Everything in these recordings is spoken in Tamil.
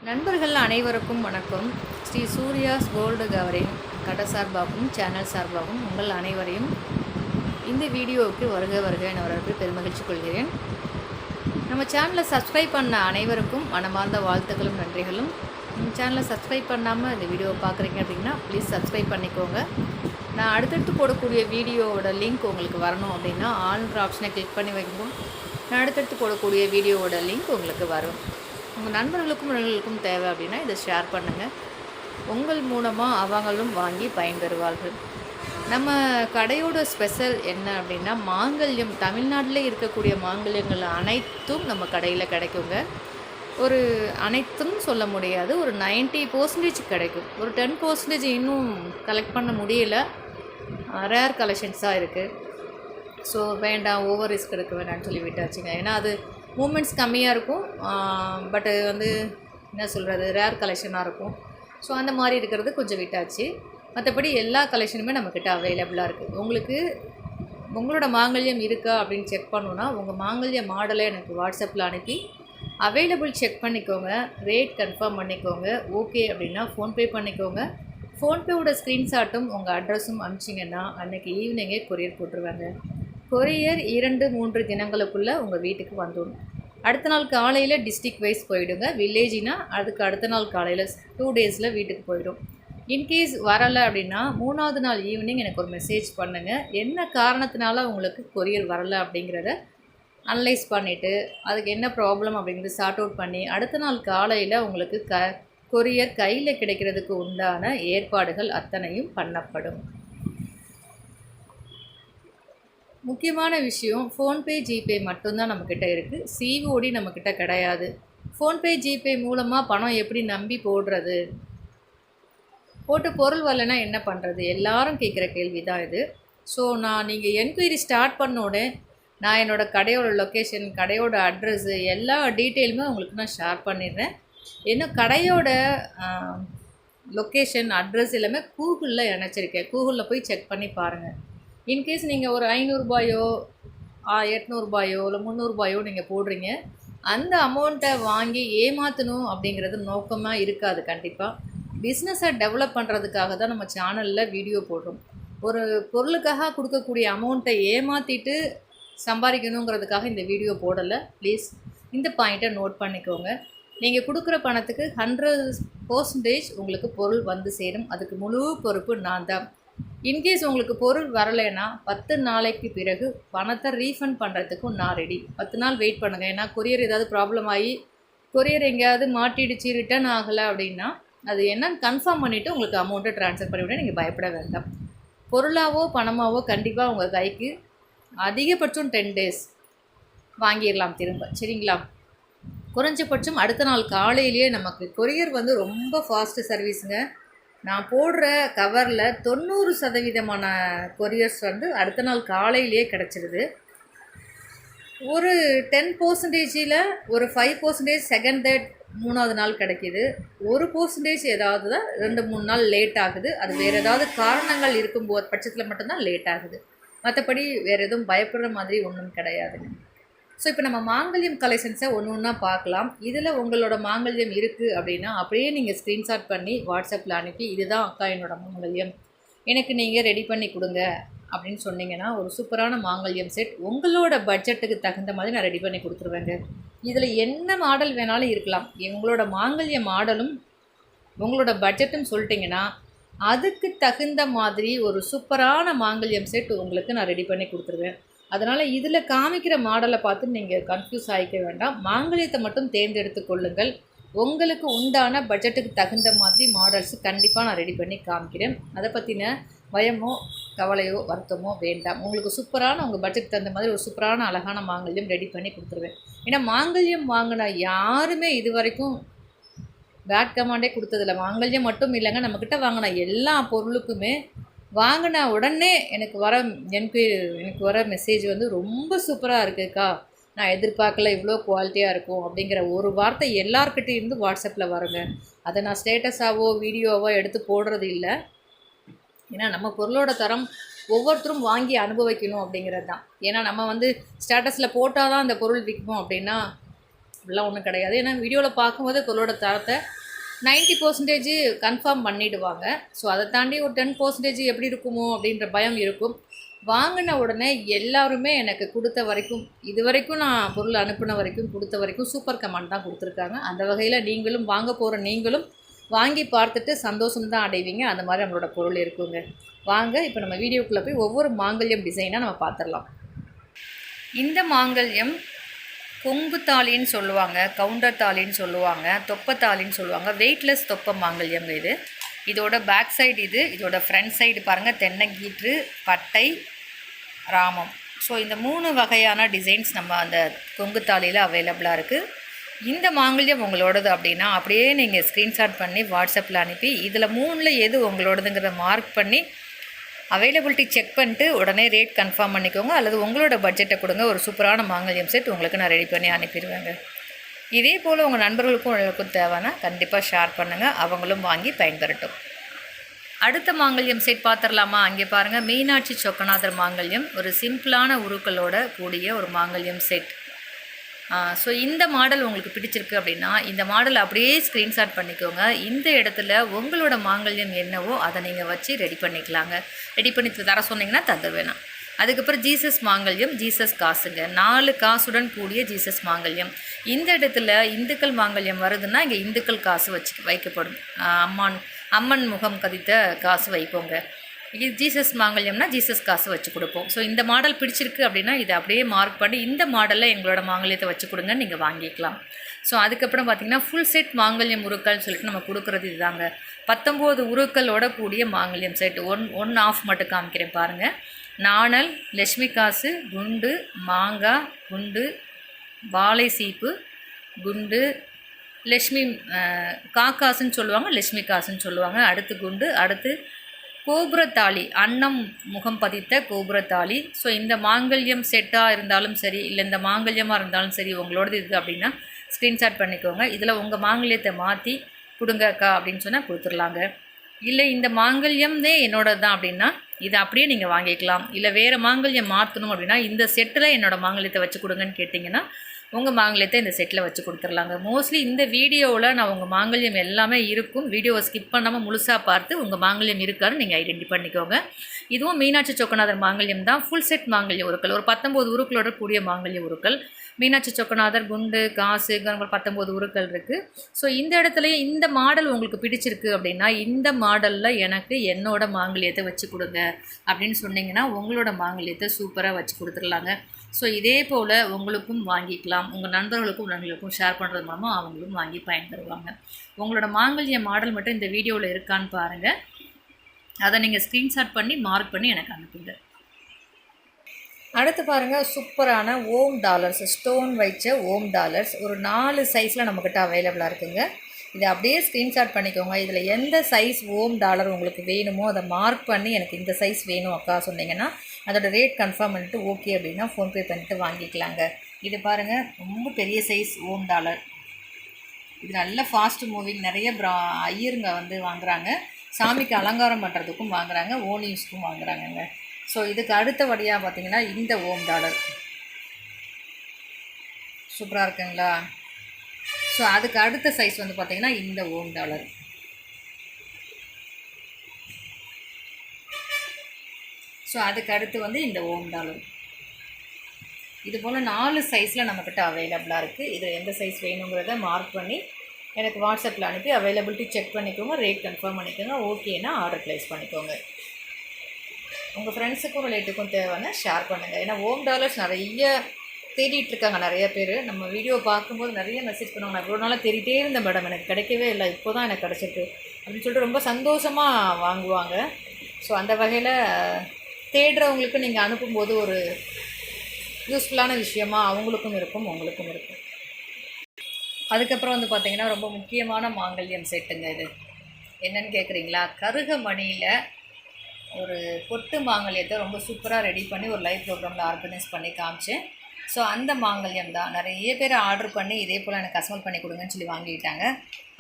நண்பர்கள் அனைவருக்கும் வணக்கம். ஸ்ரீ சூர்யாஸ் கோல்டு கவரிங் கடை சார்பாகவும் சேனல் சார்பாகவும் உங்கள் அனைவரையும் இந்த வீடியோவுக்கு வருக வருக என வரவேற்று பெருமகிழ்ச்சி கொள்கிறேன். நம்ம சேனலை சப்ஸ்கிரைப் பண்ண அனைவருக்கும் மனமார்ந்த வாழ்த்துக்களும் நன்றிகளும். நம்ம சேனலை சப்ஸ்கிரைப் பண்ணாமல் இந்த வீடியோவை பார்க்குறீங்க அப்படின்னா ப்ளீஸ் சப்ஸ்கிரைப் பண்ணிக்கோங்க. நான் அடுத்தடுத்து போடக்கூடிய வீடியோவோட லிங்க் உங்களுக்கு வரணும் அப்படின்னா ஆல்ன்ற ஆப்ஷனை கிளிக் பண்ணி வைக்கும். நான் அடுத்தடுத்து போடக்கூடிய வீடியோவோட லிங்க் உங்களுக்கு வரும். உங்கள் நண்பர்களுக்கும் தேவை அப்படின்னா இதை ஷேர் பண்ணுங்கள். உங்கள் மூலமாக அவங்களும் வாங்கி பயன்பெறுவார்கள். நம்ம கடையோட ஸ்பெஷல் என்ன அப்படின்னா மாங்கல்யம். தமிழ்நாட்டில் இருக்கக்கூடிய மாங்கல்யங்கள் அனைத்தும் நம்ம கடையில் கிடைக்குங்க. ஒரு அனைத்தும் சொல்ல முடியாது, ஒரு 90% கிடைக்கும். ஒரு 10% இன்னும் கலெக்ட் பண்ண முடியல, ரேர் கலெக்ஷன்ஸாக இருக்குது. ஸோ வேண்டாம், ஓவர் ரிஸ்க் எடுக்க வேண்டாம்னு சொல்லி விட்டாச்சுங்க. ஏன்னா அது மூமெண்ட்ஸ் கம்மியாக இருக்கும், பட்டு என்ன சொல்கிறது, ரேர் கலெக்ஷனாக இருக்கும். ஸோ அந்த மாதிரி இருக்கிறது கொஞ்சம் விட்டாச்சு. மற்றபடி எல்லா கலெக்ஷனுமே நம்மக்கிட்ட அவைலபிளாக இருக்குது. உங்களோட மாங்கல்யம் இருக்கா அப்படின்னு செக் பண்ணணுன்னா உங்கள் மாங்கல்ய மாடலை எனக்கு வாட்ஸ்அப்பில் அனுப்பி அவைலபிள் செக் பண்ணிக்கோங்க, ரேட் கன்ஃபார்ம் பண்ணிக்கோங்க. ஓகே அப்படின்னா ஃபோன்பே பண்ணிக்கோங்க. ஃபோன்பேவோட ஸ்க்ரீன்ஷாட்டும் உங்கள் அட்ரஸும் அனுப்பிச்சிங்கன்னா அன்றைக்கி ஈவினிங்கே கொரியர் போட்டுருவாங்க. கொரியர் 2-3 தினங்களுக்குள்ளே உங்கள் வீட்டுக்கு வந்துடும். அடுத்த நாள் காலையில் டிஸ்ட்ரிக் வைஸ் போயிடுங்க. வில்லேஜினா அதுக்கு அடுத்த நாள் காலையில் 2 டேஸில் வீட்டுக்கு போயிடும். இன்கேஸ் வரலை அப்படின்னா 3வது நாள் ஈவினிங் எனக்கு ஒரு மெசேஜ் பண்ணுங்கள். என்ன காரணத்தினால உங்களுக்கு கொரியர் வரலை அப்படிங்கிறத அனலைஸ் பண்ணிவிட்டு அதுக்கு என்ன ப்ராப்ளம் அப்படிங்கிறது சார்ட் அவுட் பண்ணி அடுத்த நாள் காலையில் உங்களுக்கு கொரியர் கையில் கிடைக்கிறதுக்கு உண்டான ஏற்பாடுகள் அத்தனையும் பண்ணப்படும். முக்கியமான விஷயம், ஃபோன்பே ஜிபே மட்டும்தான் நம்மக்கிட்ட இருக்குது. சிஓடி நம்மக்கிட்ட கிடையாது. ஃபோன்பே ஜிபே மூலமாக பணம் எப்படி நம்பி போடுறது, போட்டு பொருள் வரலைன்னா என்ன பண்ணுறது, எல்லாரும் கேட்குற கேள்வி தான் இது. ஸோ நீங்கள் என்கொயரி ஸ்டார்ட் பண்ணோடனே நான் என்னோடய கடையோட லொக்கேஷன், கடையோட அட்ரஸ்ஸு எல்லா டீட்டெயிலுமே உங்களுக்கு நான் ஷேர் பண்ணிடுறேன். இன்னும் கடையோட லொக்கேஷன், அட்ரஸ் எல்லாமே கூகுளில் இணைச்சிருக்கேன். கூகுளில் போய் செக் பண்ணி பாருங்கள். இன்கேஸ் நீங்கள் ஒரு 500 ரூபாயோ 800 ரூபாயோ இல்லை 300 ரூபாயோ நீங்கள் போடுறீங்க, அந்த அமௌண்ட்டை வாங்கி ஏமாற்றணும் அப்படிங்கிறது நோக்கமாக இருக்காது. கண்டிப்பாக பிஸ்னஸை டெவலப் பண்ணுறதுக்காக தான் நம்ம சேனலில் வீடியோ போடுறோம். ஒரு பொருளுக்காக கொடுக்கக்கூடிய அமௌண்ட்டை ஏமாற்றிட்டு சம்பாதிக்கணுங்கிறதுக்காக இந்த வீடியோ போடலை. ப்ளீஸ் இந்த பாயிண்ட்டை நோட் பண்ணிக்கோங்க. நீங்கள் கொடுக்குற பணத்துக்கு 100% உங்களுக்கு பொருள் வந்து சேரும். அதுக்கு முழு பொறுப்பு நான் தான். இன்கேஸ் உங்களுக்கு பொருள் வரலைன்னா 10 நாளைக்கு பிறகு பணத்தை ரீஃபண்ட் பண்ணுறதுக்கும் நான் ரெடி. 10 நாள் வெயிட் பண்ணுங்கள். ஏன்னா கொரியர் ஏதாவது ப்ராப்ளம் ஆகி கொரியர் எங்கேயாவது மாட்டிடுச்சு, ரிட்டர்ன் ஆகலை அப்படின்னா அது என்னன்னு கன்ஃபார்ம் பண்ணிவிட்டு உங்களுக்கு அமௌண்ட்டை ட்ரான்ஸ்ஃபர் பண்ணிவிட நீங்கள் பயப்பட வேண்டாம். பொருளாவோ பணமாவோ கண்டிப்பாக உங்கள் கைக்கு அதிகபட்சம் 10 டேஸ் வாங்கிடலாம் திரும்ப, சரிங்களா? குறைஞ்சபட்சம் அடுத்த நாள் காலையிலேயே நமக்கு கொரியர் வந்து ரொம்ப ஃபாஸ்ட்டு சர்வீஸுங்க. நான் போடுற கவரில் 90% கொரியர்ஸ் வந்து அடுத்த நாள் காலையிலேயே கிடச்சிருது. ஒரு 10%ல் ஒரு 5% செகண்ட், தேர்ட், 3வது நாள் கிடைக்கிது. 1% ஏதாவது தான் 2-3 நாள் லேட் ஆகுது. அது வேறு ஏதாவது காரணங்கள் இருக்கும்போது பட்சத்தில் மட்டும்தான் லேட் ஆகுது. மற்றபடி வேறு எதுவும் பயப்படுற மாதிரி ஒன்றும் கிடையாதுங்க. ஸோ இப்போ நம்ம மாங்கல்யம் கலெக்ஷன்ஸை ஒன்று பார்க்கலாம். இதில் உங்களோட மாங்கல்யம் இருக்குது அப்படின்னா அப்படியே நீங்கள் ஸ்க்ரீன்ஷாட் பண்ணி வாட்ஸ்அப்பில் அனுப்பி இதுதான் அக்கா என்னோடய மாங்கல்யம், எனக்கு நீங்கள் ரெடி பண்ணி கொடுங்க அப்படின்னு சொன்னீங்கன்னா ஒரு சூப்பரான மாங்கல்யம் செட் உங்களோட பட்ஜெட்டுக்கு தகுந்த மாதிரி நான் ரெடி பண்ணி கொடுத்துருவேங்க. இதில் என்ன மாடல் வேணாலும் இருக்கலாம். உங்களோட மாங்கல்ய மாடலும் உங்களோட பட்ஜெட்டும் சொல்லிட்டிங்கன்னா அதுக்கு தகுந்த மாதிரி ஒரு சூப்பரான மாங்கல்யம் செட் உங்களுக்கு நான் ரெடி பண்ணி கொடுத்துருவேன். அதனால் இதில் காமிக்கிற மாடலை பார்த்து நீங்கள் கன்ஃபியூஸ் ஆகிக்க வேண்டாம். மாங்கல்யத்தை மட்டும் தேர்ந்தெடுத்து கொள்ளுங்கள். உங்களுக்கு உண்டான பட்ஜெட்டுக்கு தகுந்த மாதிரி மாடல்ஸு கண்டிப்பாக நான் ரெடி பண்ணி காமிக்கிறேன். அதை பற்றின பயமோ கவலையோ வருத்தமோ வேண்டாம். உங்களுக்கு சூப்பரான உங்கள் பட்ஜெட்டுக்கு தகுந்த மாதிரி ஒரு சூப்பரான அழகான மாங்கல்யம் ரெடி பண்ணி கொடுத்துருவேன். ஏன்னா மாங்கல்யம் வாங்கின யாருமே இது வரைக்கும் பேட் கமாண்டே கொடுத்ததில்ல. மாங்கல்யம் மட்டும் இல்லைங்க, நம்மக்கிட்ட வாங்கின எல்லா பொருளுக்குமே வாங்கின உடனே எனக்கு வர மெசேஜ் வந்து ரொம்ப சூப்பராக இருக்குக்கா, நான் எதிர்பார்க்கல இவ்வளோ குவாலிட்டியாக இருக்கும் அப்படிங்கிற ஒரு வார்த்தை எல்லார்கிட்டையும் இருந்து வாட்ஸ்அப்பில் வருங்க. அதை நான் ஸ்டேட்டஸாவோ வீடியோவோ எடுத்து போடுறது இல்லை. ஏன்னா நம்ம பொருளோட தரம் ஒவ்வொருத்தரும் வாங்கி அனுபவிக்கணும் அப்படிங்கிறது தான். ஏன்னா நம்ம வந்து ஸ்டேட்டஸில் போட்டால் தான் அந்த பொருள் விற்கும் அப்படின்னா அப்படிலாம் ஒன்றும் கிடையாது. ஏன்னா வீடியோவில் பார்க்கும்போது பொருளோட தரத்தை 90% கன்ஃபார்ம் பண்ணிவிடுவாங்க. ஸோ அதை தாண்டி ஒரு 10% எப்படி இருக்குமோ அப்படின்ற பயம் இருக்கும். வாங்கின உடனே எல்லாருமே எனக்கு கொடுத்த வரைக்கும், இது வரைக்கும் நான் பொருள் அனுப்பின வரைக்கும் கொடுத்த வரைக்கும் சூப்பர் கமெண்ட் தான் கொடுத்துருக்காங்க. அந்த வகையில் நீங்களும் வாங்க போகிற நீங்களும் வாங்கி பார்த்துட்டு சந்தோஷம் தான் அடைவீங்க. அந்த மாதிரி நம்மளோட பொருள் இருக்குங்க. வாங்க இப்போ நம்ம வீடியோக்குள்ளே போய் ஒவ்வொரு மாங்கல்யம் டிசைனாக நம்ம பார்த்துடலாம். இந்த மாங்கல்யம் கொங்கு தாலின்னு சொல்லுவாங்க, கவுண்டர் தாலின்னு சொல்லுவாங்க, தொப்பை தாலின்னு சொல்லுவாங்க. வெயிட்லெஸ் தொப்பை மாங்கல்யங்க இது. இதோட பேக் சைடு இதோட ஃப்ரண்ட் சைடு பாருங்கள், தென்னங்கீற்று, பட்டை, ராமம். ஸோ இந்த 3 வகையான டிசைன்ஸ் நம்ம அந்த கொங்கு தாலியில் அவைலபிளாக இருக்குது. இந்த மாங்கல்யம் உங்களோடது அப்படின்னா அப்படியே நீங்கள் ஸ்க்ரீன்ஷாட் பண்ணி வாட்ஸ்அப்பில் அனுப்பி இதில் 3ல் எது உங்களோடதுங்கிறத மார்க் பண்ணி அவைலபிலிட்டி செக் பண்ணிட்டு உடனே ரேட் கன்ஃபார்ம் பண்ணிக்கோங்க. அல்லது உங்களோட பட்ஜெட்டை கொடுங்க, ஒரு சூப்பரான மாங்கல்யம் செட் உங்களுக்கு நான் ரெடி பண்ணி அனுப்பிடுவேங்க. இதே போல் உங்கள் நண்பர்களுக்கும் உங்களுக்கும் தேவைன்னா கண்டிப்பாக ஷேர் பண்ணுங்கள், அவங்களும் வாங்கி பயன்பெறட்டும். அடுத்த மாங்கல்யம் செட் பார்த்துடலாமா? அங்கே பாருங்கள், மீனாட்சி சொக்கநாதர் மாங்கல்யம், ஒரு சிம்பிளான உருக்களோட கூடிய ஒரு மாங்கல்யம் செட். ஸோ இந்த மாடல் உங்களுக்கு பிடிச்சிருக்கு அப்படின்னா இந்த மாடல் அப்படியே ஸ்க்ரீன்ஷாட் பண்ணிக்கோங்க. இந்த இடத்துல உங்களோட மாங்கல்யம் என்னவோ அதை நீங்கள் வச்சு ரெடி பண்ணிக்கலாங்க. ரெடி பண்ணி தர சொன்னீங்கன்னா தந்துடுவேன். அதுக்கப்புறம் ஜீசஸ் மாங்கல்யம், ஜீசஸ் காசுங்க, 4 காசுடன் கூடிய ஜீசஸ் மாங்கல்யம். இந்த இடத்துல இந்துக்கள் மாங்கல்யம் வருதுன்னா இங்கே இந்துக்கள் காசு வைக்கப்படும். அம்மன் முகம் கதித்த காசு வைப்போங்க. இது ஜீசஸ் மாங்கல்யம்னா ஜீசஸ் காசு வச்சு கொடுப்போம். ஸோ இந்த மாடல் பிடிச்சிருக்கு அப்படின்னா இதை அப்படியே மார்க் பண்ணி இந்த மாடலில் எங்களோட மாங்கல்யத்தை வச்சு கொடுங்க, நீங்கள் வாங்கிக்கலாம். ஸோ அதுக்கப்புறம் பார்த்திங்கன்னா ஃபுல் செட் மாங்கல்யம் உருக்கள்னு சொல்லிட்டு நம்ம கொடுக்குறது இதுதாங்க. 19 உருக்களோட கூடிய மாங்கல்யம் செட். ஒன் ஆஃப் மட்டும் காமிக்கிறேன் பாருங்கள். நாணல், லட்சுமி காசு, குண்டு, மாங்காய், குண்டு, வாழை சீப்பு, குண்டு, லட்சுமி காக்காசுன்னு சொல்லுவாங்க, லட்சுமி காசுன்னு சொல்லுவாங்க. அடுத்து குண்டு, அடுத்து கோபுரத்தாளி, அன்னம் முகம் பதித்த கோபுரத்தாளி. ஸோ இந்த மாங்கல்யம் செட்டாக இருந்தாலும் சரி, இல்லை இந்த மாங்கல்யமாக இருந்தாலும் சரி, உங்களோடது இது அப்படின்னா ஸ்க்ரீன்ஷாட் பண்ணிக்கோங்க. இதில் உங்கள் மாங்கல்யத்தை மாற்றி கொடுங்கக்கா அப்படின்னு சொன்னால் கொடுத்துர்லாங்க. இல்லை இந்த மாங்கல்யம்னே என்னோடது தான் அப்படின்னா இதை அப்படியே நீங்கள் வாங்கிக்கலாம். இல்லை வேறு மாங்கல்யம் மாற்றணும் அப்படின்னா இந்த செட்டில் என்னோடய மாங்கல்யத்தை வச்சு கொடுங்கன்னு கேட்டிங்கன்னா உங்கள் மாங்கல்யத்தை இந்த செட்டில் வச்சு கொடுத்துர்லாங்க. மோஸ்ட்லி இந்த வீடியோவில் நான் உங்கள் மாங்கல்யம் எல்லாமே இருக்கும். வீடியோவை ஸ்கிப் பண்ணாமல் முழுசாக பார்த்து உங்கள் மாங்கல்யம் இருக்கான்னு நீங்கள் ஐடென்டி பண்ணிக்கோங்க. இதுவும் மீனாட்சி சொக்கநாதர் மாங்கல்யம் தான். ஃபுல் செட் மாங்கல்ய உருக்கள், ஒரு 19 உருக்களோட கூடிய மாங்கல்ய உருக்கள். மீனாட்சி சொக்கநாதர், குண்டு, காசு, 19 உருக்கள் இருக்குது. ஸோ இந்த இடத்துலையே இந்த மாடல் உங்களுக்கு பிடிச்சிருக்கு அப்படின்னா இந்த மாடலில் எனக்கு என்னோட மாங்கல்யத்தை வச்சு கொடுங்க அப்படின்னு சொன்னிங்கன்னா உங்களோட மாங்கல்யத்தை சூப்பராக வச்சு கொடுத்துடலாங்க. ஸோ இதே போல் உங்களுக்கும் வாங்கிக்கலாம். உங்கள் நண்பர்களுக்கும் ஷேர் பண்ணுறது மூலமாக அவங்களும் வாங்கி பயன்பெறுவாங்க. உங்களோட மாங்கல்ய மாடல் மட்டும் இந்த வீடியோவில் இருக்கான்னு பாருங்கள். அதை நீங்கள் ஸ்க்ரீன்ஷாட் பண்ணி மார்க் பண்ணி எனக்கு அனுப்புங்க. அடுத்து பாருங்கள், சூப்பரான ஓம் டாலர்ஸ், ஸ்டோன் வைச்ச ஓம் டாலர்ஸ் ஒரு 4 சைஸில் நம்மக்கிட்ட அவைலபிளாக இருக்குங்க. இதை அப்படியே ஸ்க்ரீன்ஷாட் பண்ணிக்கோங்க. இதில் எந்த சைஸ் ஓம் டாலர் உங்களுக்கு வேணுமோ அதை மார்க் பண்ணி எனக்கு இந்த சைஸ் வேணும் அக்கா சொன்னீங்கன்னா அதோட ரேட் கன்ஃபார்ம் பண்ணிட்டு ஓகே அப்படின்னா ஃபோன்பே பண்ணிட்டு வாங்கிக்கலாங்க. இது பாருங்கள், ரொம்ப பெரிய சைஸ் ஓம் டாலர். இது நல்ல ஃபாஸ்ட் மூவிங். நிறைய ஐயருங்க வந்து வாங்குகிறாங்க, சாமிக்கு அலங்காரம் பண்ணுறதுக்கும் வாங்குகிறாங்க, ஓன் யூஸ்க்கும் வாங்குகிறாங்கங்க. ஸோ இதுக்கு அடுத்தபடியாக பார்த்திங்கன்னா இந்த ஓம் டாலர் சூப்பராக இருக்குங்களா? ஸோ அதுக்கு அடுத்த சைஸ் வந்து பார்த்திங்கன்னா இந்த ஓம் டாலர். ஸோ அதுக்கு அடுத்து வந்து இந்த ஓம் டாலர். இது போல் 4 சைஸில் நம்மக்கிட்ட அவைலபிளாக இருக்குது. இது எந்த சைஸ் வேணுங்கிறத மார்க் பண்ணி எனக்கு வாட்ஸ்அப்பில் அனுப்பி அவைலபிலிட்டி செக் பண்ணிக்கோங்க, ரேட் கன்ஃபார்ம் பண்ணிக்கோங்க. ஓகேன்னா ஆர்டர் ப்ளேஸ் பண்ணிக்கோங்க. உங்கள் ஃப்ரெண்ட்ஸுக்கும் ரிலேட்டிவ்க்கும் தேவைன்னா ஷேர் பண்ணுங்கள். ஏன்னா ஓம் டாலர்ஸ் நிறைய தேடிட்டுருக்காங்க நிறைய பேர். நம்ம வீடியோ பார்க்கும்போது நிறைய மெசேஜ் பண்ணுவாங்க, நான் இவ்வளோ நாளாக தேடிட்டே இருந்தேன் மேடம், எனக்கு கிடைக்கவே இல்லை, இப்போ தான் எனக்கு கிடச்சிருக்கு அப்படின்னு சொல்லிட்டு ரொம்ப சந்தோஷமாக வாங்குவாங்க. ஸோ அந்த வகையில் தேடுறவங்களுக்கு நீங்கள் அனுப்பும்போது ஒரு யூஸ்ஃபுல்லான விஷயமாக அவங்களுக்கும் இருக்கும், உங்களுக்கும் இருக்கும். அதுக்கப்புறம் வந்து பார்த்திங்கன்னா ரொம்ப முக்கியமான மாங்கல்யம் செட்டுங்க. இது என்னென்னு கேட்குறீங்களா? கருகமணியில் ஒரு பொட்டு மாங்கல்யத்தை ரொம்ப சூப்பராக ரெடி பண்ணி ஒரு லைவ் ப்ரோக்ராமில் ஆர்கனைஸ் பண்ணி காமிச்சேன். ஸோ அந்த மாங்கல்யம் தான் நிறைய பேர் ஆர்டர் பண்ணி இதே போல் எனக்கு அசம்பல் பண்ணி கொடுங்கன்னு சொல்லி வாங்கிட்டாங்க.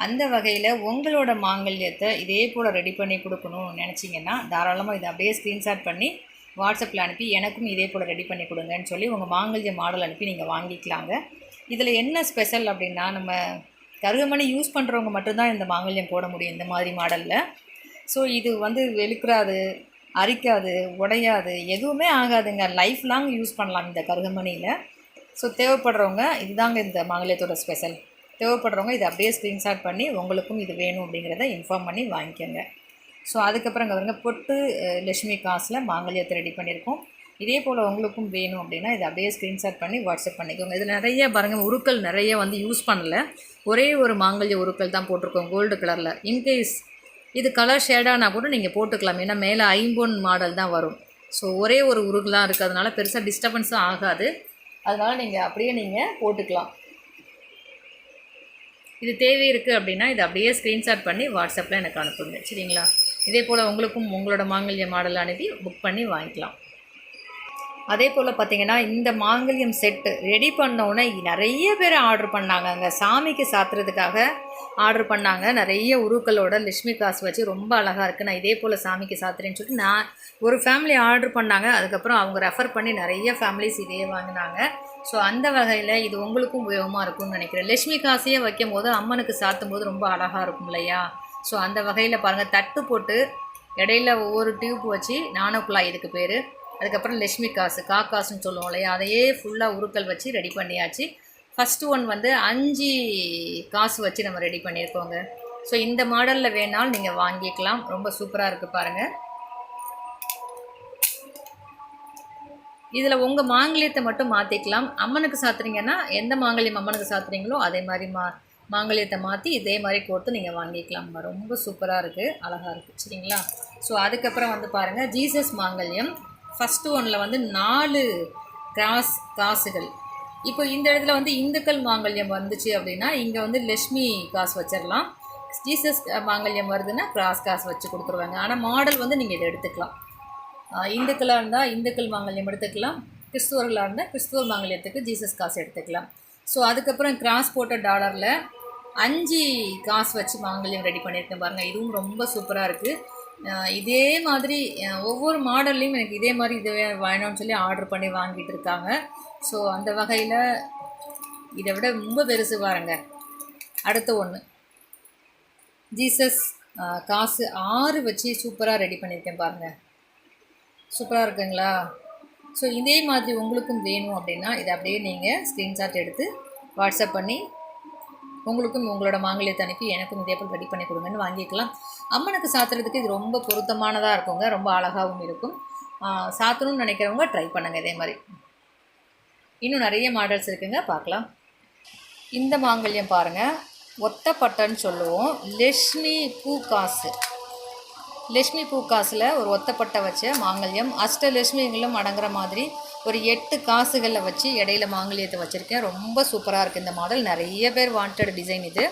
அந்த வகையில் உங்களோட மாங்கல்யத்தை இதே போல் ரெடி பண்ணி கொடுக்கணும்னு நினச்சிங்கன்னா தாராளமாக இதை அப்படியே ஸ்க்ரீன்ஷாட் பண்ணி வாட்ஸ்அப்பில் அனுப்பி எனக்கும் இதே போல் ரெடி பண்ணி கொடுங்கன்னு சொல்லி உங்கள் மாங்கல்ய மாடல் அனுப்பி நீங்கள் வாங்கிக்கலாங்க. இதில் என்ன ஸ்பெஷல் அப்படின்னா, நம்ம கருகமணி யூஸ் பண்ணுறவங்க மட்டும்தான் இந்த மாங்கல்யம் போட முடியும் இந்த மாதிரி மாடலில். ஸோ இது வந்து வெளுக்கிறாது, அரிக்காது, உடையாது, எதுவுமே ஆகாதுங்க. லைஃப் லாங் யூஸ் பண்ணலாம் இந்த கருகமணியில். ஸோ தேவைப்படுறவங்க இதுதாங்க இந்த மாங்கல்யத்தோட ஸ்பெஷல். தேவைப்படுறவங்க இதை அப்படியே ஸ்க்ரீன்ஷாட் பண்ணி உங்களுக்கும் இது வேணும் அப்படிங்கிறத இன்ஃபார்ம் பண்ணி வாங்கிக்கோங்க. ஸோ அதுக்கப்புறம் இங்கே வருங்க, பொட்டு லட்சுமி காசில் மாங்கல்யத்தை ரெடி பண்ணியிருக்கோம். இதே போல் உங்களுக்கும் வேணும் அப்படின்னா இதை அப்படியே ஸ்க்ரீன்ஷாட் பண்ணி வாட்ஸ்அப் பண்ணிக்கோங்க. இதில் நிறைய பாருங்கள், உருக்கள் நிறைய வந்து யூஸ் பண்ணல. ஒரே ஒரு மாங்கல்ய உருக்கள் தான் போட்டிருக்கோம் கோல்டு கலரில். இன்கேஸ் இது கலர் ஷேடானா கூட நீங்கள் போட்டுக்கலாம், ஏன்னா மேலே ஐம்பொன் மாடல் தான் வரும். ஸோ ஒரே ஒரு உருகுலாம் இருக்கிறதுனால பெருசாக டிஸ்டர்பன்ஸும் ஆகாது. அதனால் நீங்கள் அப்படியே நீங்கள் போட்டுக்கலாம். இது தேவை இருக்குது அப்படின்னா இதை அப்படியே ஸ்க்ரீன்ஷாட் பண்ணி வாட்ஸ்அப்பில் எனக்கு அனுப்புங்க, சரிங்களா? இதே போல் உங்களுக்கும் உங்களோட மாங்கல்ய மாடல் அனுப்பி புக் பண்ணி வாங்கிக்கலாம். அதே போல் பார்த்திங்கன்னா, இந்த மாங்கல்யம் செட்டு ரெடி பண்ணோன்னே நிறைய பேர் ஆர்டர் பண்ணாங்க. அங்கே சாமிக்கு சாத்துறதுக்காக ஆர்டர் பண்ணாங்க. நிறைய உருக்களோட லட்சுமி காசு வச்சு ரொம்ப அழகாக இருக்குது, நான் இதே போல் சாமிக்கு சாத்துறேன்னு சொல்லிட்டு நான் ஒரு ஃபேமிலி ஆர்டர் பண்ணாங்க. அதுக்கப்புறம் அவங்க ரெஃபர் பண்ணி நிறைய ஃபேமிலிஸ் இதே வாங்கினாங்க. ஸோ அந்த வகையில் இது உங்களுக்கும் உபயோகமாக இருக்கும்னு நினைக்கிறேன். லட்சுமி காசையே வைக்கும் போது அம்மனுக்கு சாத்தும் போது ரொம்ப அழகாக இருக்கும் இல்லையா? ஸோ அந்த வகையில் பாருங்கள், தட்டு போட்டு இடையில ஒவ்வொரு டியூப் வச்சு நாணக்குழாய் இதுக்கு பேர். அதுக்கப்புறம் லட்சுமி காசு, காசுன்னு சொல்லுவோம் இல்லையா, அதையே ஃபுல்லாக உருக்கள் வச்சு ரெடி பண்ணியாச்சு. ஃபஸ்ட்டு ஒன் வந்து 5 காசு வச்சு நம்ம ரெடி பண்ணியிருக்கோங்க. ஸோ இந்த மாடலில் வேணாலும் நீங்கள் வாங்கிக்கலாம். ரொம்ப சூப்பராக இருக்குது பாருங்கள். இதில் உங்கள் மாங்கல்யத்தை மட்டும் மாற்றிக்கலாம். அம்மனுக்கு சாத்துறீங்கன்னா எந்த மாங்கல்யம் அம்மனுக்கு சாத்துறீங்களோ அதே மாதிரி மாங்கல்யத்தை மாற்றி இதே மாதிரி கோர்த்து நீங்கள் வாங்கிக்கலாம். ரொம்ப சூப்பராக இருக்குது, அழகாக இருக்குது, சரிங்களா? ஸோ அதுக்கப்புறம் வந்து பாருங்கள், ஜீசஸ் மாங்கல்யம் ஃபஸ்ட்டு ஒன்றில் வந்து 4 காசுகள். இப்போ இந்த இடத்துல வந்து இந்துக்கள் மாங்கல்யம் வந்துச்சு அப்படின்னா இங்கே வந்து லட்சுமி காசு வச்சிடலாம். ஜீசஸ் மாங்கல்யம் வருதுன்னா காசு வச்சு கொடுத்துருவாங்க. ஆனால் மாடல் வந்து நீங்கள் இதை எடுத்துக்கலாம். இந்துக்களாக இருந்தால் இந்துக்கள் மாங்கல்யம் எடுத்துக்கலாம், கிறிஸ்துவர்களாக இருந்தால் கிறிஸ்துவர் மாங்கல்யத்துக்கு ஜீசஸ் காசு எடுத்துக்கலாம். ஸோ அதுக்கப்புறம் கிராஸ் போட்ட டாலரில் 5 காசு வச்சு மாங்கல்யம் ரெடி பண்ணியிருக்கேன் பாருங்கள். இதுவும் ரொம்ப சூப்பராக இருக்குது. இதே மாதிரி ஒவ்வொரு மாடல்லையும் எனக்கு இதே மாதிரி இது வேணும்னு சொல்லி ஆர்டர் பண்ணி வாங்கிட்டு இருக்காங்க. ஸோ அந்த வகையில் இதை விட ரொம்ப பெருசு பாருங்க. அடுத்த ஒன்று ஜீசஸ் காசு 6 வச்சு சூப்பராக ரெடி பண்ணியிருக்கேன் பாருங்கள். சூப்பராக இருக்குங்களா? ஸோ இதே மாதிரி உங்களுக்கும் வேணும் அப்படின்னா இதை அப்படியே நீங்கள் ஸ்க்ரீன்ஷாட் எடுத்து வாட்ஸ்அப் பண்ணி உங்களுக்கும் உங்களோட மாங்கல்யத்தை அனுப்பி எனக்கும் இதே போல் ரெடி பண்ணி கொடுங்கன்னு வாங்கிக்கலாம். அம்மனுக்கு சாத்துறதுக்கு இது ரொம்ப பொருத்தமானதாக இருக்குங்க, ரொம்ப அழகாகவும் இருக்கும். சாத்தணும்னு நினைக்கிறவங்க ட்ரை பண்ணுங்கள். இதே மாதிரி இன்னும் நிறைய மாடல்ஸ் இருக்குங்க, பார்க்கலாம். இந்த மாங்கல்யம் பாருங்கள், ஒத்தப்பட்டன்னு சொல்லுவோம். லட்சுமி பூக்காசு, லட்சுமி பூக்காசில் ஒரு ஒத்தப்பட்டை வச்ச மாங்கல்யம். அஷ்டலட்சுமிகளும் அடங்குற மாதிரி ஒரு 8 காசுகளில் வச்சு இடையில மாங்கல்யத்தை வச்சுருக்கேன். ரொம்ப சூப்பராக இருக்குது இந்த மாடல். நிறைய பேர் வாண்டட் டிசைன் இது.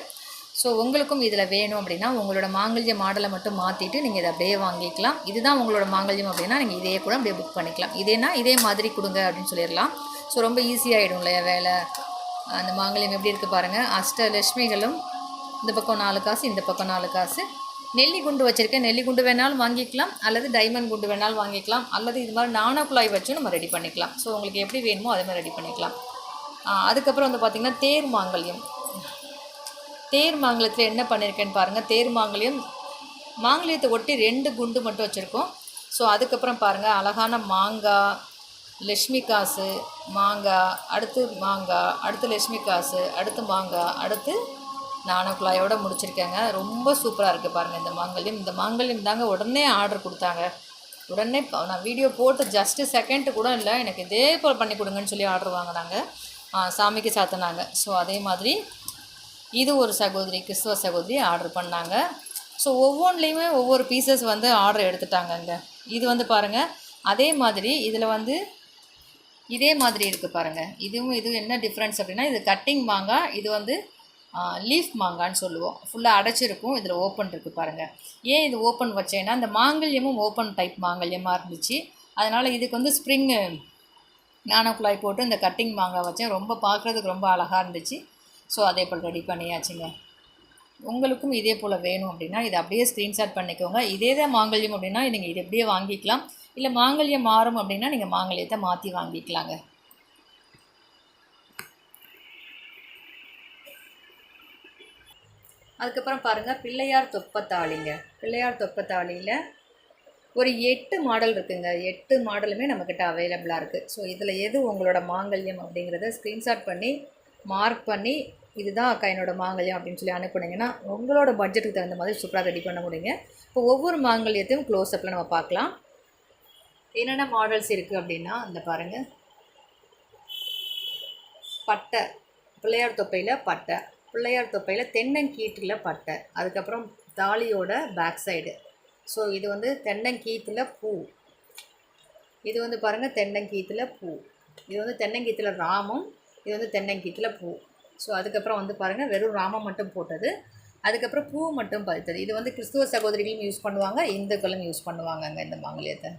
ஸோ உங்களுக்கும் இதில் வேணும் அப்படின்னா உங்களோட மாங்கல்ய மாடலை மட்டும் மாற்றிட்டு நீங்கள் இதை அப்படியே வாங்கிக்கலாம். இதுதான் உங்களோட மாங்கல்யம் அப்படின்னா நீங்கள் இதே கூட அப்படியே புக் பண்ணிக்கலாம். இதேனா இதே மாதிரி கொடுங்க அப்படின்னு சொல்லிடலாம். ஸோ ரொம்ப ஈஸியாகிடும் இல்லையா வேலை. அந்த மாங்கல்யம் எப்படி இருக்குது பாருங்கள். அஷ்டலட்சுமிகளும் இந்த பக்கம் 4 காசு, இந்த பக்கம் 4 காசு. நெல்லி குண்டு வச்சுருக்கேன். நெல்லி குண்டு வேணாலும் வாங்கிக்கலாம், அல்லது டைமண்ட் குண்டு வேணாலும் வாங்கிக்கலாம், அல்லது இது மாதிரி நாணக்குழாய் வச்சும் நம்ம ரெடி பண்ணிக்கலாம். ஸோ உங்களுக்கு எப்படி வேணுமோ அதே மாதிரி ரெடி பண்ணிக்கலாம். அதுக்கப்புறம் வந்து பார்த்திங்கன்னா தேர் மாங்கல்யம். தேர் மாங்கல்யத்தில் என்ன பண்ணியிருக்கேன்னு பாருங்கள். தேர் மாங்கல்யத்தை ஒட்டி 2 குண்டு மட்டும் வச்சுருக்கோம். ஸோ அதுக்கப்புறம் பாருங்கள், அழகான மாங்காய், லட்சுமி காசு, மாங்காய், அடுத்து மாங்காய், அடுத்து லட்சுமி காசு, அடுத்து மாங்காய், அடுத்து நாணக்குழாயோடு முடிச்சிருக்கேங்க. ரொம்ப சூப்பராக இருக்குது பாருங்கள் இந்த மாங்கல்யம். இந்த மாங்கல்யம் தாங்க உடனே ஆர்டர் கொடுத்தாங்க. உடனே நான் வீடியோ போட்டு ஜஸ்ட்டு செகண்ட் கூட இல்லை, எனக்கு இதே போல் பண்ணி கொடுங்கன்னு சொல்லி ஆர்டர் வாங்கினாங்க. சாமிக்கு சாத்தினாங்க. ஸோ அதே மாதிரி இது ஒரு சகோதரி, கிறிஸ்துவ சகோதரி ஆர்டர் பண்ணாங்க. ஸோ ஒவ்வொன்றுலேயுமே ஒவ்வொரு பீசஸ் வந்து ஆர்டர் எடுத்துட்டாங்கங்க. இது வந்து பாருங்கள், அதே மாதிரி இதில் வந்து இதே மாதிரி இருக்குது பாருங்கள். இதுவும் என்ன டிஃப்ரென்ஸ் அப்படின்னா, இது கட்டிங் மாங்காய், இது வந்து லீஃப் மாங்கான்னு சொல்லுவோம். ஃபுல்லாக அடைச்சிருக்கும், இதில் ஓப்பன் இருக்குது பாருங்கள். ஏன் இது ஓப்பன் வச்சேன்னா இந்த மாங்கல்யமும் ஓப்பன் டைப் மாங்கல்யமாக இருந்துச்சு. அதனால் இதுக்கு வந்து ஸ்ப்ரிங்கு நாணக்குழாய் போட்டு இந்த கட்டிங் மாங்காய் வச்சேன். ரொம்ப பார்க்குறதுக்கு ரொம்ப அழகாக இருந்துச்சு. ஸோ அதே போல் ரெடி பண்ணியாச்சுங்க. உங்களுக்கும் இதே போல் வேணும் அப்படின்னா இதை அப்படியே ஸ்க்ரீன்ஷாட் பண்ணிக்கோங்க. இதே தான் மாங்கல்யம் அப்படின்னா நீங்கள் இதை எப்படியே வாங்கிக்கலாம். இல்லை மாங்கல்யம் மாறும் அப்படின்னா நீங்கள் மாங்கல்யத்தை மாற்றி வாங்கிக்கலாங்க. அதுக்கப்புறம் பாருங்கள் பிள்ளையார் தொப்பத்தாளிங்க. பிள்ளையார் தொப்பத்தாளியில் ஒரு 8 மாடல் இருக்குங்க. 8 மாடலுமே நம்மக்கிட்ட அவைலபிளாக இருக்குது. ஸோ இதில் எது உங்களோட மாங்கல்யம் அப்படிங்கிறத ஸ்க்ரீன்ஷாட் பண்ணி மார்க் பண்ணி இதுதான் அக்கா என்னோட மாங்கல்யம் அப்படின்னு சொல்லி அனுப்புனீங்கன்னா உங்களோட பட்ஜெட்டுக்கு தகுந்த மாதிரி சூப்பராக ரெடி பண்ண முடியுங்க. இப்போ ஒவ்வொரு மாங்கல்யத்தையும் க்ளோஸ்அப்பில் நம்ம பார்க்கலாம். என்னென்ன மாடல்ஸ் இருக்குது அப்படின்னா இந்த பாருங்கள், பட்டை, பிள்ளையார் தொப்பையில் பட்டை, பிள்ளையார் தொப்பையில் தென்னங்கீற்றில் பட்டை, அதுக்கப்புறம் தாலியோட பேக் சைடு. ஸோ இது வந்து தென்னங்கீத்தில் பூ, இது வந்து பாருங்கள் தென்னங்கீத்தில் பூ, இது வந்து தென்னங்கீத்தில் ராமம், இது வந்து தென்னங்கீத்தில் பூ. ஸோ அதுக்கப்புறம் வந்து பாருங்கள் வெறும் ராமம் மட்டும் போட்டது, அதுக்கப்புறம் பூ மட்டும் பதித்தது. இது வந்து கிறிஸ்துவ சகோதரிகளும் யூஸ் பண்ணுவாங்க, இந்துக்களும் யூஸ் பண்ணுவாங்கங்க இந்த மாங்கல்யத்தை.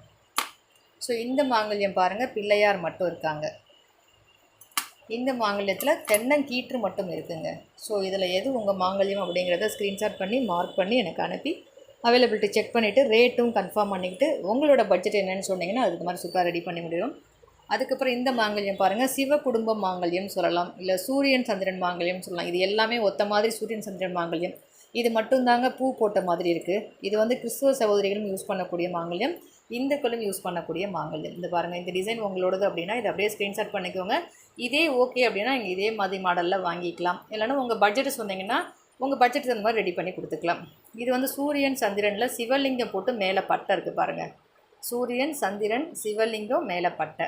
ஸோ இந்த மாங்கல்யம் பாருங்கள் பிள்ளையார் மட்டும் இருக்காங்க. இந்த மாங்கல்யத்தில் தென்னங்கீற்று மட்டும் இருக்குங்க. ஸோ இதில் எது உங்கள் மாங்கல்யம் அப்படிங்கிறத ஸ்க்ரீன்ஷாட் பண்ணி மார்க் பண்ணி எனக்கு அனுப்பி அவைலபிலிட்டி செக் பண்ணிவிட்டு ரேட்டும் கன்ஃபார்ம் பண்ணிக்கிட்டு உங்களோட பட்ஜெட் என்னென்னு சொன்னீங்கன்னா அதுக்கு மாதிரி சூப்பராக ரெடி பண்ணி முடியும். அதுக்கப்புறம் இந்த மாங்கல்யம் பாருங்கள் சிவ குடும்ப மாங்கல்யம் சொல்லலாம், இல்லை சூரியன் சந்திரன் மாங்கல்யம் சொல்லலாம். இது எல்லாமே ஒத்த மாதிரி சூரியன் சந்திரன் மாங்கல்யம். இது மட்டும்தாங்க பூ போட்ட மாதிரி இருக்குது. இது வந்து கிறிஸ்துவ சகோதரிகளும் யூஸ் பண்ணக்கூடிய மாங்கல்யம், இந்துக்களும் யூஸ் பண்ணக்கூடிய மாங்கல்யம். இந்த பாருங்கள் இந்த டிசைன் உங்களோடது அப்படின்னா இதை அப்படியே ஸ்க்ரீன்ஷாட் பண்ணிக்கோங்க. இதே ஓகே அப்படின்னா நீங்கள் இதே மாதிரி மாடலில் வாங்கிக்கலாம். இல்லைன்னா உங்கள் பட்ஜெட்டு சொன்னீங்கன்னா உங்கள் பட்ஜெட்டுக்கு அந்த மாதிரி ரெடி பண்ணி கொடுத்துக்கலாம். இது வந்து சூரியன் சந்திரனில் சிவலிங்கம் போட்டு மேலே பட்டை இருக்குது பாருங்கள். சூரியன் சந்திரன் சிவலிங்கம் மேலே பட்டை.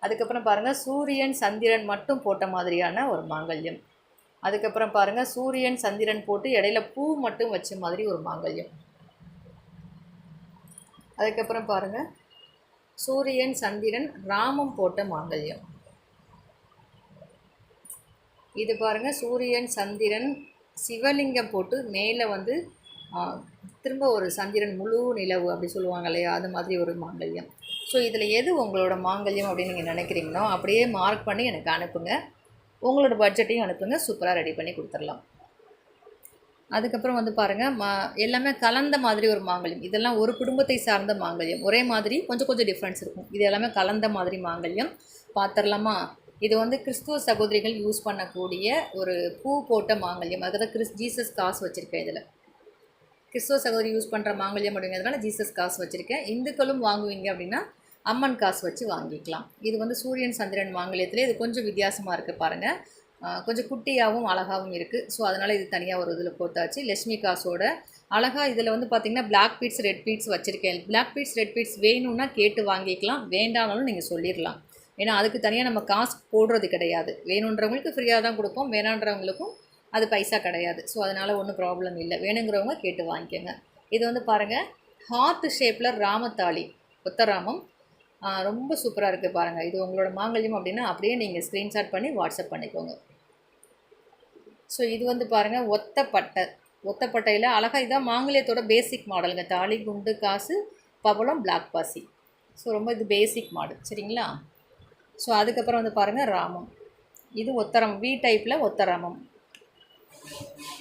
அதுக்கப்புறம் பாருங்கள் சூரியன் சந்திரன் மட்டும் போட்ட மாதிரியான ஒரு மாங்கல்யம். அதுக்கப்புறம் பாருங்கள் சூரியன் சந்திரன் போட்டு இடையில பூ மட்டும் வச்ச மாதிரி ஒரு மாங்கல்யம். அதுக்கப்புறம் பாருங்கள் சூரியன் சந்திரன் ராமம் போட்ட மாங்கல்யம். இது பாருங்கள் சூரியன் சந்திரன் சிவலிங்கம் போட்டு மேலே வந்து திரும்ப ஒரு சந்திரன் முழு நிலவு அப்படி சொல்லுவாங்க இல்லையா, அது மாதிரி ஒரு மாங்கல்யம். ஸோ இதில் எது உங்களோட மாங்கல்யம் அப்படின்னு நீங்கள் நினைக்கிறீங்களோ அப்படியே மார்க் பண்ணி எனக்கு அனுப்புங்க. உங்களோட பட்ஜெட்டையும் அனுப்புங்க, சூப்பராக ரெடி பண்ணி கொடுத்துடலாம். அதுக்கப்புறம் வந்து பாருங்கள் எல்லாமே கலந்த மாதிரி ஒரு மாங்கல்யம். இதெல்லாம் ஒரு குடும்பத்தை சார்ந்த மாங்கல்யம், ஒரே மாதிரி கொஞ்சம் கொஞ்சம் டிஃப்ரென்ஸ் இருக்கும். இது எல்லாமே கலந்த மாதிரி மாங்கல்யம். பார்த்துடலாமா? இது வந்து கிறிஸ்துவ சகோதரிகள் யூஸ் பண்ணக்கூடிய ஒரு பூ போட்ட மாங்கல்யம். அதுக்கு ஜீசஸ் காசு வச்சுருக்கேன். இதில் கிறிஸ்துவ சகோதரி யூஸ் பண்ணுற மாங்கல்யம் அப்படிங்கிறதுனால ஜீசஸ் காசு வச்சுருக்கேன். இந்துக்களும் வாங்குவீங்க அப்படின்னா அம்மன் காசு வச்சு வாங்கிக்கலாம். இது வந்து சூரியன் சந்திரன் மாங்கல்யத்தில் இது கொஞ்சம் வித்தியாசமாக இருக்குது பாருங்கள். கொஞ்சம் குட்டியாகவும் அழகாகவும் இருக்குது. ஸோ அதனால் இது தனியாக ஒரு இதில் போட்டாச்சு. லட்சுமி காசோட அழகாக இதில் வந்து பார்த்திங்கன்னா பிளாக் பீட்ஸ் ரெட் பீட்ஸ் வச்சுருக்கேன். பிளாக் பீட்ஸ் ரெட் பீட்ஸ் வேணும்னா கேட்டு வாங்கிக்கலாம், வேண்டானாலும் நீங்கள் சொல்லிடலாம். ஏன்னா அதுக்கு தனியாக நம்ம காசு போடுறது கிடையாது. வேணுன்றவங்களுக்கு ஃப்ரீயாக தான் கொடுப்போம், வேணான்றவங்களுக்கும் அது பைசா கிடையாது. ஸோ அதனால் ஒன்றும் ப்ராப்ளம் இல்லை, வேணுங்கிறவங்க கேட்டு வாங்கிக்கோங்க. இது வந்து பாருங்கள் ஹார்ட் ஷேப்பில் ராமத்தாளி, ஒத்தராமம், ரொம்ப சூப்பராக இருக்குது பாருங்கள். இது உங்களோட மாங்கல்யம் அப்படின்னா அப்படியே நீங்கள் ஸ்க்ரீன்ஷாட் பண்ணி வாட்ஸ்அப் பண்ணிக்கோங்க. ஸோ இது வந்து பாருங்கள் ஒத்தப்பட்டையில் அழகாக இதுதான் மாங்கல்யத்தோட பேசிக் மாடலுங்க. தாலி குண்டு காசு பவளம் பிளாக் பாசி. ஸோ ரொம்ப இது பேசிக் மாடல் சரிங்களா. ஸோ அதுக்கப்புறம் வந்து பாருங்கள் ராமம், இது ஒத்தராமம் வி டைப்பில் ஒத்தராமம்.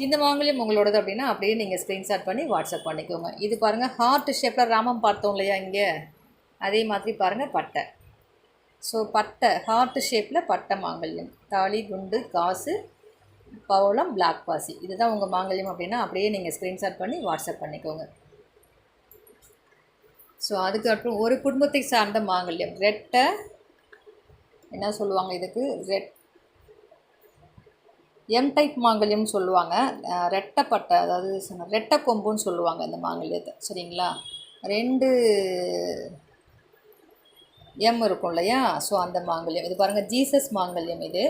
இந்த மாங்கல்யம் உங்களோடது அப்படின்னா அப்படியே நீங்கள் ஸ்க்ரீன்ஷாட் பண்ணி வாட்ஸ்அப் பண்ணிக்கோங்க. இது பாருங்கள் ஹார்ட் ஷேப்பில் ராமம் பார்த்தோம் இல்லையா இங்கே, அதே மாதிரி பாருங்கள் பட்டை. ஸோ பட்டை ஹார்ட் ஷேப்பில் பட்டை மாங்கல்யம், தாலி குண்டு காசு பவளம் பிளாக் பாசி. இதுதான் உங்கள் மாங்கல்யம் அப்படின்னா அப்படியே நீங்கள் ஸ்க்ரீன்ஷாட் பண்ணி வாட்ஸ்அப் பண்ணிக்கோங்க. ஸோ அதுக்கப்புறம் ஒரு குடும்பத்தை சார்ந்த மாங்கல்யம் ரெட்டை என்ன சொல்லுவாங்க இதுக்கு, எம் டைப் மாங்கல்யம்னு சொல்லுவாங்க. ரெட்டைப்பட்டை அதாவது ரெட்டை கொம்புன்னு சொல்லுவாங்க இந்த மாங்கல்யத்தை சரிங்களா. 2 எம் இருக்கும் இல்லையா, ஸோ அந்த மாங்கல்யம். இது பாருங்கள் ஜீசஸ் மாங்கல்யம், இது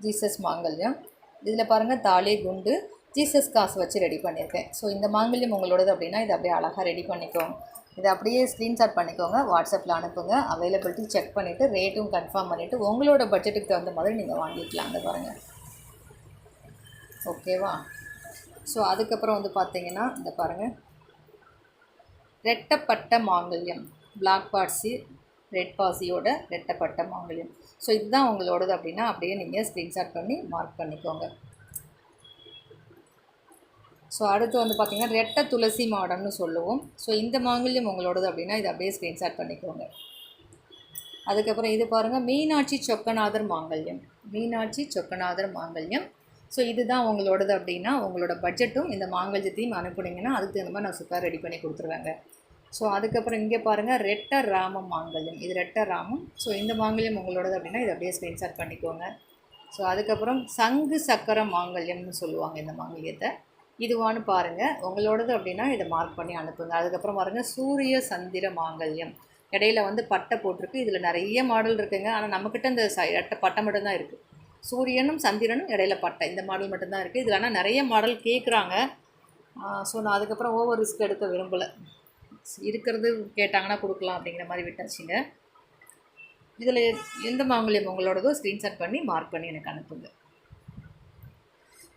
ஜீசஸ் மாங்கல்யம். இதில் பாருங்கள் தாலி குண்டு ஜீசஸ் காசு வச்சு ரெடி பண்ணியிருக்கேன். ஸோ இந்த மாங்கல்யம் உங்களோடது அப்படின்னா இதை அப்படியே அழகாக ரெடி பண்ணிக்கோங்க. இதை அப்படியே ஸ்க்ரீன்ஷாட் பண்ணிக்கோங்க, வாட்ஸ்அப்பில் அனுப்புங்க. அவைலபிலிட்டி செக் பண்ணிவிட்டு ரேட்டும் கன்ஃபார்ம் பண்ணிவிட்டு உங்களோட பட்ஜெட்டுக்கு தகுந்த மாதிரி நீங்கள் வாங்கிக்கலாம். அந்த பாருங்கள் ஓகேவா. ஸோ அதுக்கப்புறம் வந்து பார்த்தீங்கன்னா இந்த பாருங்கள் ரெட்டப்பட்ட மாங்கல்யம், பிளாக் பாசி ரெட் பாசியோட ரெட்டப்பட்ட மாங்கல்யம். ஸோ இதுதான் உங்களோடது அப்படின்னா அப்படியே நீங்கள் ஸ்க்ரீன்ஷாட் பண்ணி மார்க் பண்ணிக்கோங்க. ஸோ அடுத்து வந்து பார்த்திங்கன்னா ரெட்டை துளசி மாடம்னு சொல்லுவோம். ஸோ இந்த மாங்கல்யம் உங்களோடது அப்படின்னா இதை அப்படியே ஸ்க்ரீன்ஷாட் பண்ணிக்கோங்க. அதுக்கப்புறம் இது பாருங்கள் மீனாட்சி சொக்கநாதர் மாங்கல்யம், மீனாட்சி சொக்கநாதர் மாங்கல்யம். ஸோ இதுதான் உங்களோடது அப்படின்னா உங்களோட பட்ஜெட்டும் இந்த மாங்கல்யத்தையும் அனுப்புனீங்கன்னா அதுக்கு தகுந்த மாதிரி நான் சூப்பராக ரெடி பண்ணி கொடுத்துருவேங்க. ஸோ அதுக்கப்புறம் இங்கே பாருங்கள் ரெட்ட ராமம் மாங்கல்யம், இது ரெட்ட ராமம். ஸோ இந்த மாங்கல்யம் உங்களோடது அப்படின்னா இதை அப்படியே ஸ்க்ரீன்ஷாட் பண்ணிக்கோங்க. ஸோ அதுக்கப்புறம் சங்கு சக்கர மாங்கல்யம்னு சொல்லுவாங்க இந்த மாங்கல்யத்தை, இதுவான்னு பாருங்கள். உங்களோடது அப்படின்னா இதை மார்க் பண்ணி அனுப்புங்க. அதுக்கப்புறம் பாருங்கள் சூரிய சந்திர மாங்கல்யம், இடையில வந்து பட்டை போட்டிருக்கு. இதில் நிறைய மாடல் இருக்குங்க, ஆனால் நம்மக்கிட்ட இந்த பட்டை மட்டும்தான் இருக்குது. சூரியனும் சந்திரனும் இடையில பட்டை, இந்த மாடல் மட்டும்தான் இருக்குது. இதில் ஆனால் நிறைய மாடல் கேட்குறாங்க. ஸோ நான் அதுக்கப்புறம் ஓவர் ரிஸ்க் எடுக்க விரும்பலை, இருக்கிறது கேட்டாங்கன்னா கொடுக்கலாம் அப்படிங்கிற மாதிரி விட்டாச்சுங்க. இதில் எந்த மாங்கல்யம் உங்களோடதோ ஸ்க்ரீன்ஷாட் பண்ணி மார்க் பண்ணி எனக்கு அனுப்புங்க.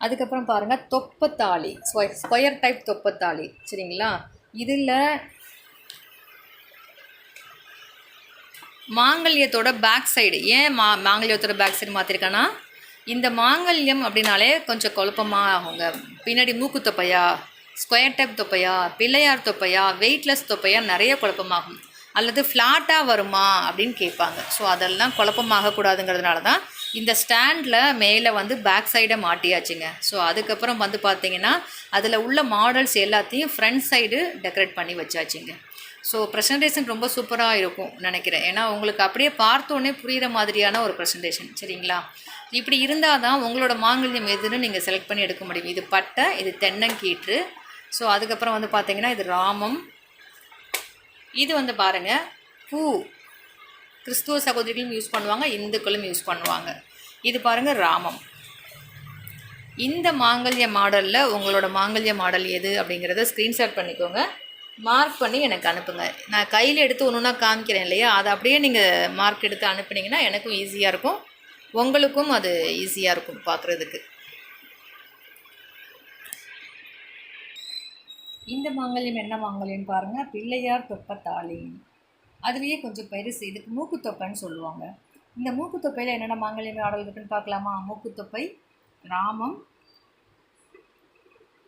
அதுக்கப்புறம் பாருங்கள் தொப்பத்தாளி, ஸ்கொயர் டைப் தொப்பத்தாளி, சரிங்களா. இதில் மாங்கல்யத்தோட பேக் சைடு, ஏன் மாங்கல்யத்தோட பேக் சைடு மாற்றிருக்கேன்னா, இந்த மாங்கல்யம் அப்படின்னாலே கொஞ்சம் குழப்பமாக ஆகுங்க. பின்னாடி மூக்கு தொப்பையா, ஸ்கொயர் டைப் தொப்பையா, பிள்ளையார் தொப்பையா, வெயிட்லெஸ் தொப்பையா, நிறைய குழப்பமாகும். அல்லது ஃப்ளாட்டாக வருமா அப்படின்னு கேட்பாங்க. ஸோ அதெல்லாம் குழப்பமாகக்கூடாதுங்கிறதுனால தான் இந்த ஸ்டாண்டில் மேலே வந்து பேக் சைடை மாட்டியாச்சுங்க. ஸோ அதுக்கப்புறம் வந்து பார்த்திங்கன்னா அதில் உள்ள மாடல்ஸ் எல்லாத்தையும் ஃப்ரண்ட் சைடு டெக்கரேட் பண்ணி வச்சாச்சுங்க. ஸோ ப்ரெசன்டேஷன் ரொம்ப சூப்பராக இருக்கும் நினைக்கிறேன். ஏன்னா உங்களுக்கு அப்படியே பார்த்தோன்னே புரிகிற மாதிரியான ஒரு ப்ரெசன்டேஷன், சரிங்களா. இப்படி இருந்தால் தான் உங்களோட மாங்கல்யம் எதுன்னு நீங்கள் செலக்ட் பண்ணி எடுக்க முடியும். இது பட்டை, இது தென்னங்கீற்று. ஸோ அதுக்கப்புறம் வந்து பார்த்திங்கன்னா இது ராமம், இது வந்து பாருங்கள் பூ, கிறிஸ்துவ சகோதரிகளும் யூஸ் பண்ணுவாங்க, இந்துக்களும் யூஸ் பண்ணுவாங்க. இது பாருங்கள் ராமம். இந்த மாங்கல்ய மாடலில் உங்களோட மாங்கல்ய மாடல் எது அப்படிங்கிறத ஸ்க்ரீன்ஷாட் பண்ணிக்கோங்க, மார்க் பண்ணி எனக்கு அனுப்புங்க. நான் கையில் எடுத்து ஒன்று ஒன்றா காமிக்கிறேன் இல்லையா, அதை அப்படியே நீங்கள் மார்க் எடுத்து அனுப்புனீங்கன்னா எனக்கும் ஈஸியாக இருக்கும், உங்களுக்கும் அது ஈஸியாக இருக்கும் பார்க்குறதுக்கு. இந்த மாங்கல்யம் என்ன மாங்கல்யம் பாருங்கள், பிள்ளையார் தொப்பத்தாளி. அதுலேயே கொஞ்சம் பெருசு, இதுக்கு மூக்குத்தொப்பைன்னு சொல்லுவாங்க. இந்த மூக்குத்தொப்பையில் என்னென்ன மாங்கல்யம் மாடல் இருக்குன்னு பார்க்கலாமா. மூக்குத்தொப்பை, ராமம்,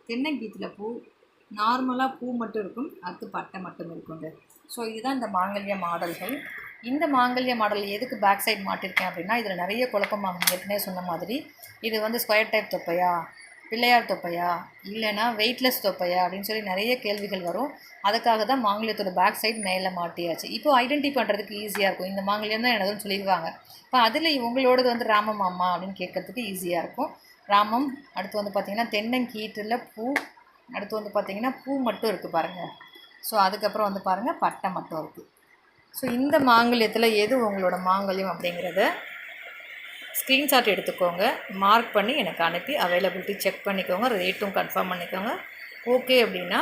தென்னங்கீத்தில் பூ, நார்மலாக பூ மட்டும் இருக்கும், அடுத்து பட்டை மட்டும் இருக்குங்க. ஸோ இதுதான் இந்த மாங்கல்ய மாடல்கள். இந்த மாங்கல்ய மாடல் எதுக்கு பேக் சைட் மாட்டிருக்கேன் அப்படின்னா, இதில் நிறைய குழப்பமாகும். ஏற்கனவே சொன்ன மாதிரி இது வந்து ஸ்கொயர் டைப் தொப்பையா, பிள்ளையார் தொப்பையா, இல்லைனா வெயிட்லெஸ் தொப்பையா அப்படின்னு சொல்லி நிறைய கேள்விகள் வரும். அதுக்காக தான் மாங்கல்யத்தோட பேக் சைட் மேலே மாட்டியாச்சு. இப்போது ஐடென்டி பண்ணுறதுக்கு ஈஸியாக இருக்கும். இந்த மாங்கல்யம் தான் எனதுன்னு சொல்லிடுவாங்க. இப்போ அதில் உங்களோடது வந்து ராமமாம்மா அப்படின்னு கேட்கறதுக்கு ஈஸியாக இருக்கும். ராமம். அடுத்து வந்து பார்த்திங்கன்னா தென்னங்கீற்றில் பூ, அடுத்து வந்து பார்த்திங்கன்னா பூ மட்டும் இருக்குது பாருங்கள். ஸோ அதுக்கப்புறம் வந்து பாருங்கள் பட்டை மட்டும் இருக்குது. ஸோ இந்த மாங்கல்யத்தில் எது உங்களோட மாங்கல்யம் அப்படிங்கிறத ஸ்க்ரீன்ஷாட் எடுத்துக்கோங்க, மார்க் பண்ணி எனக்கு அனுப்பி அவைலபிலிட்டி செக் பண்ணிக்கோங்க, ரேட்டும் கன்ஃபார்ம் பண்ணிக்கோங்க. ஓகே அப்படின்னா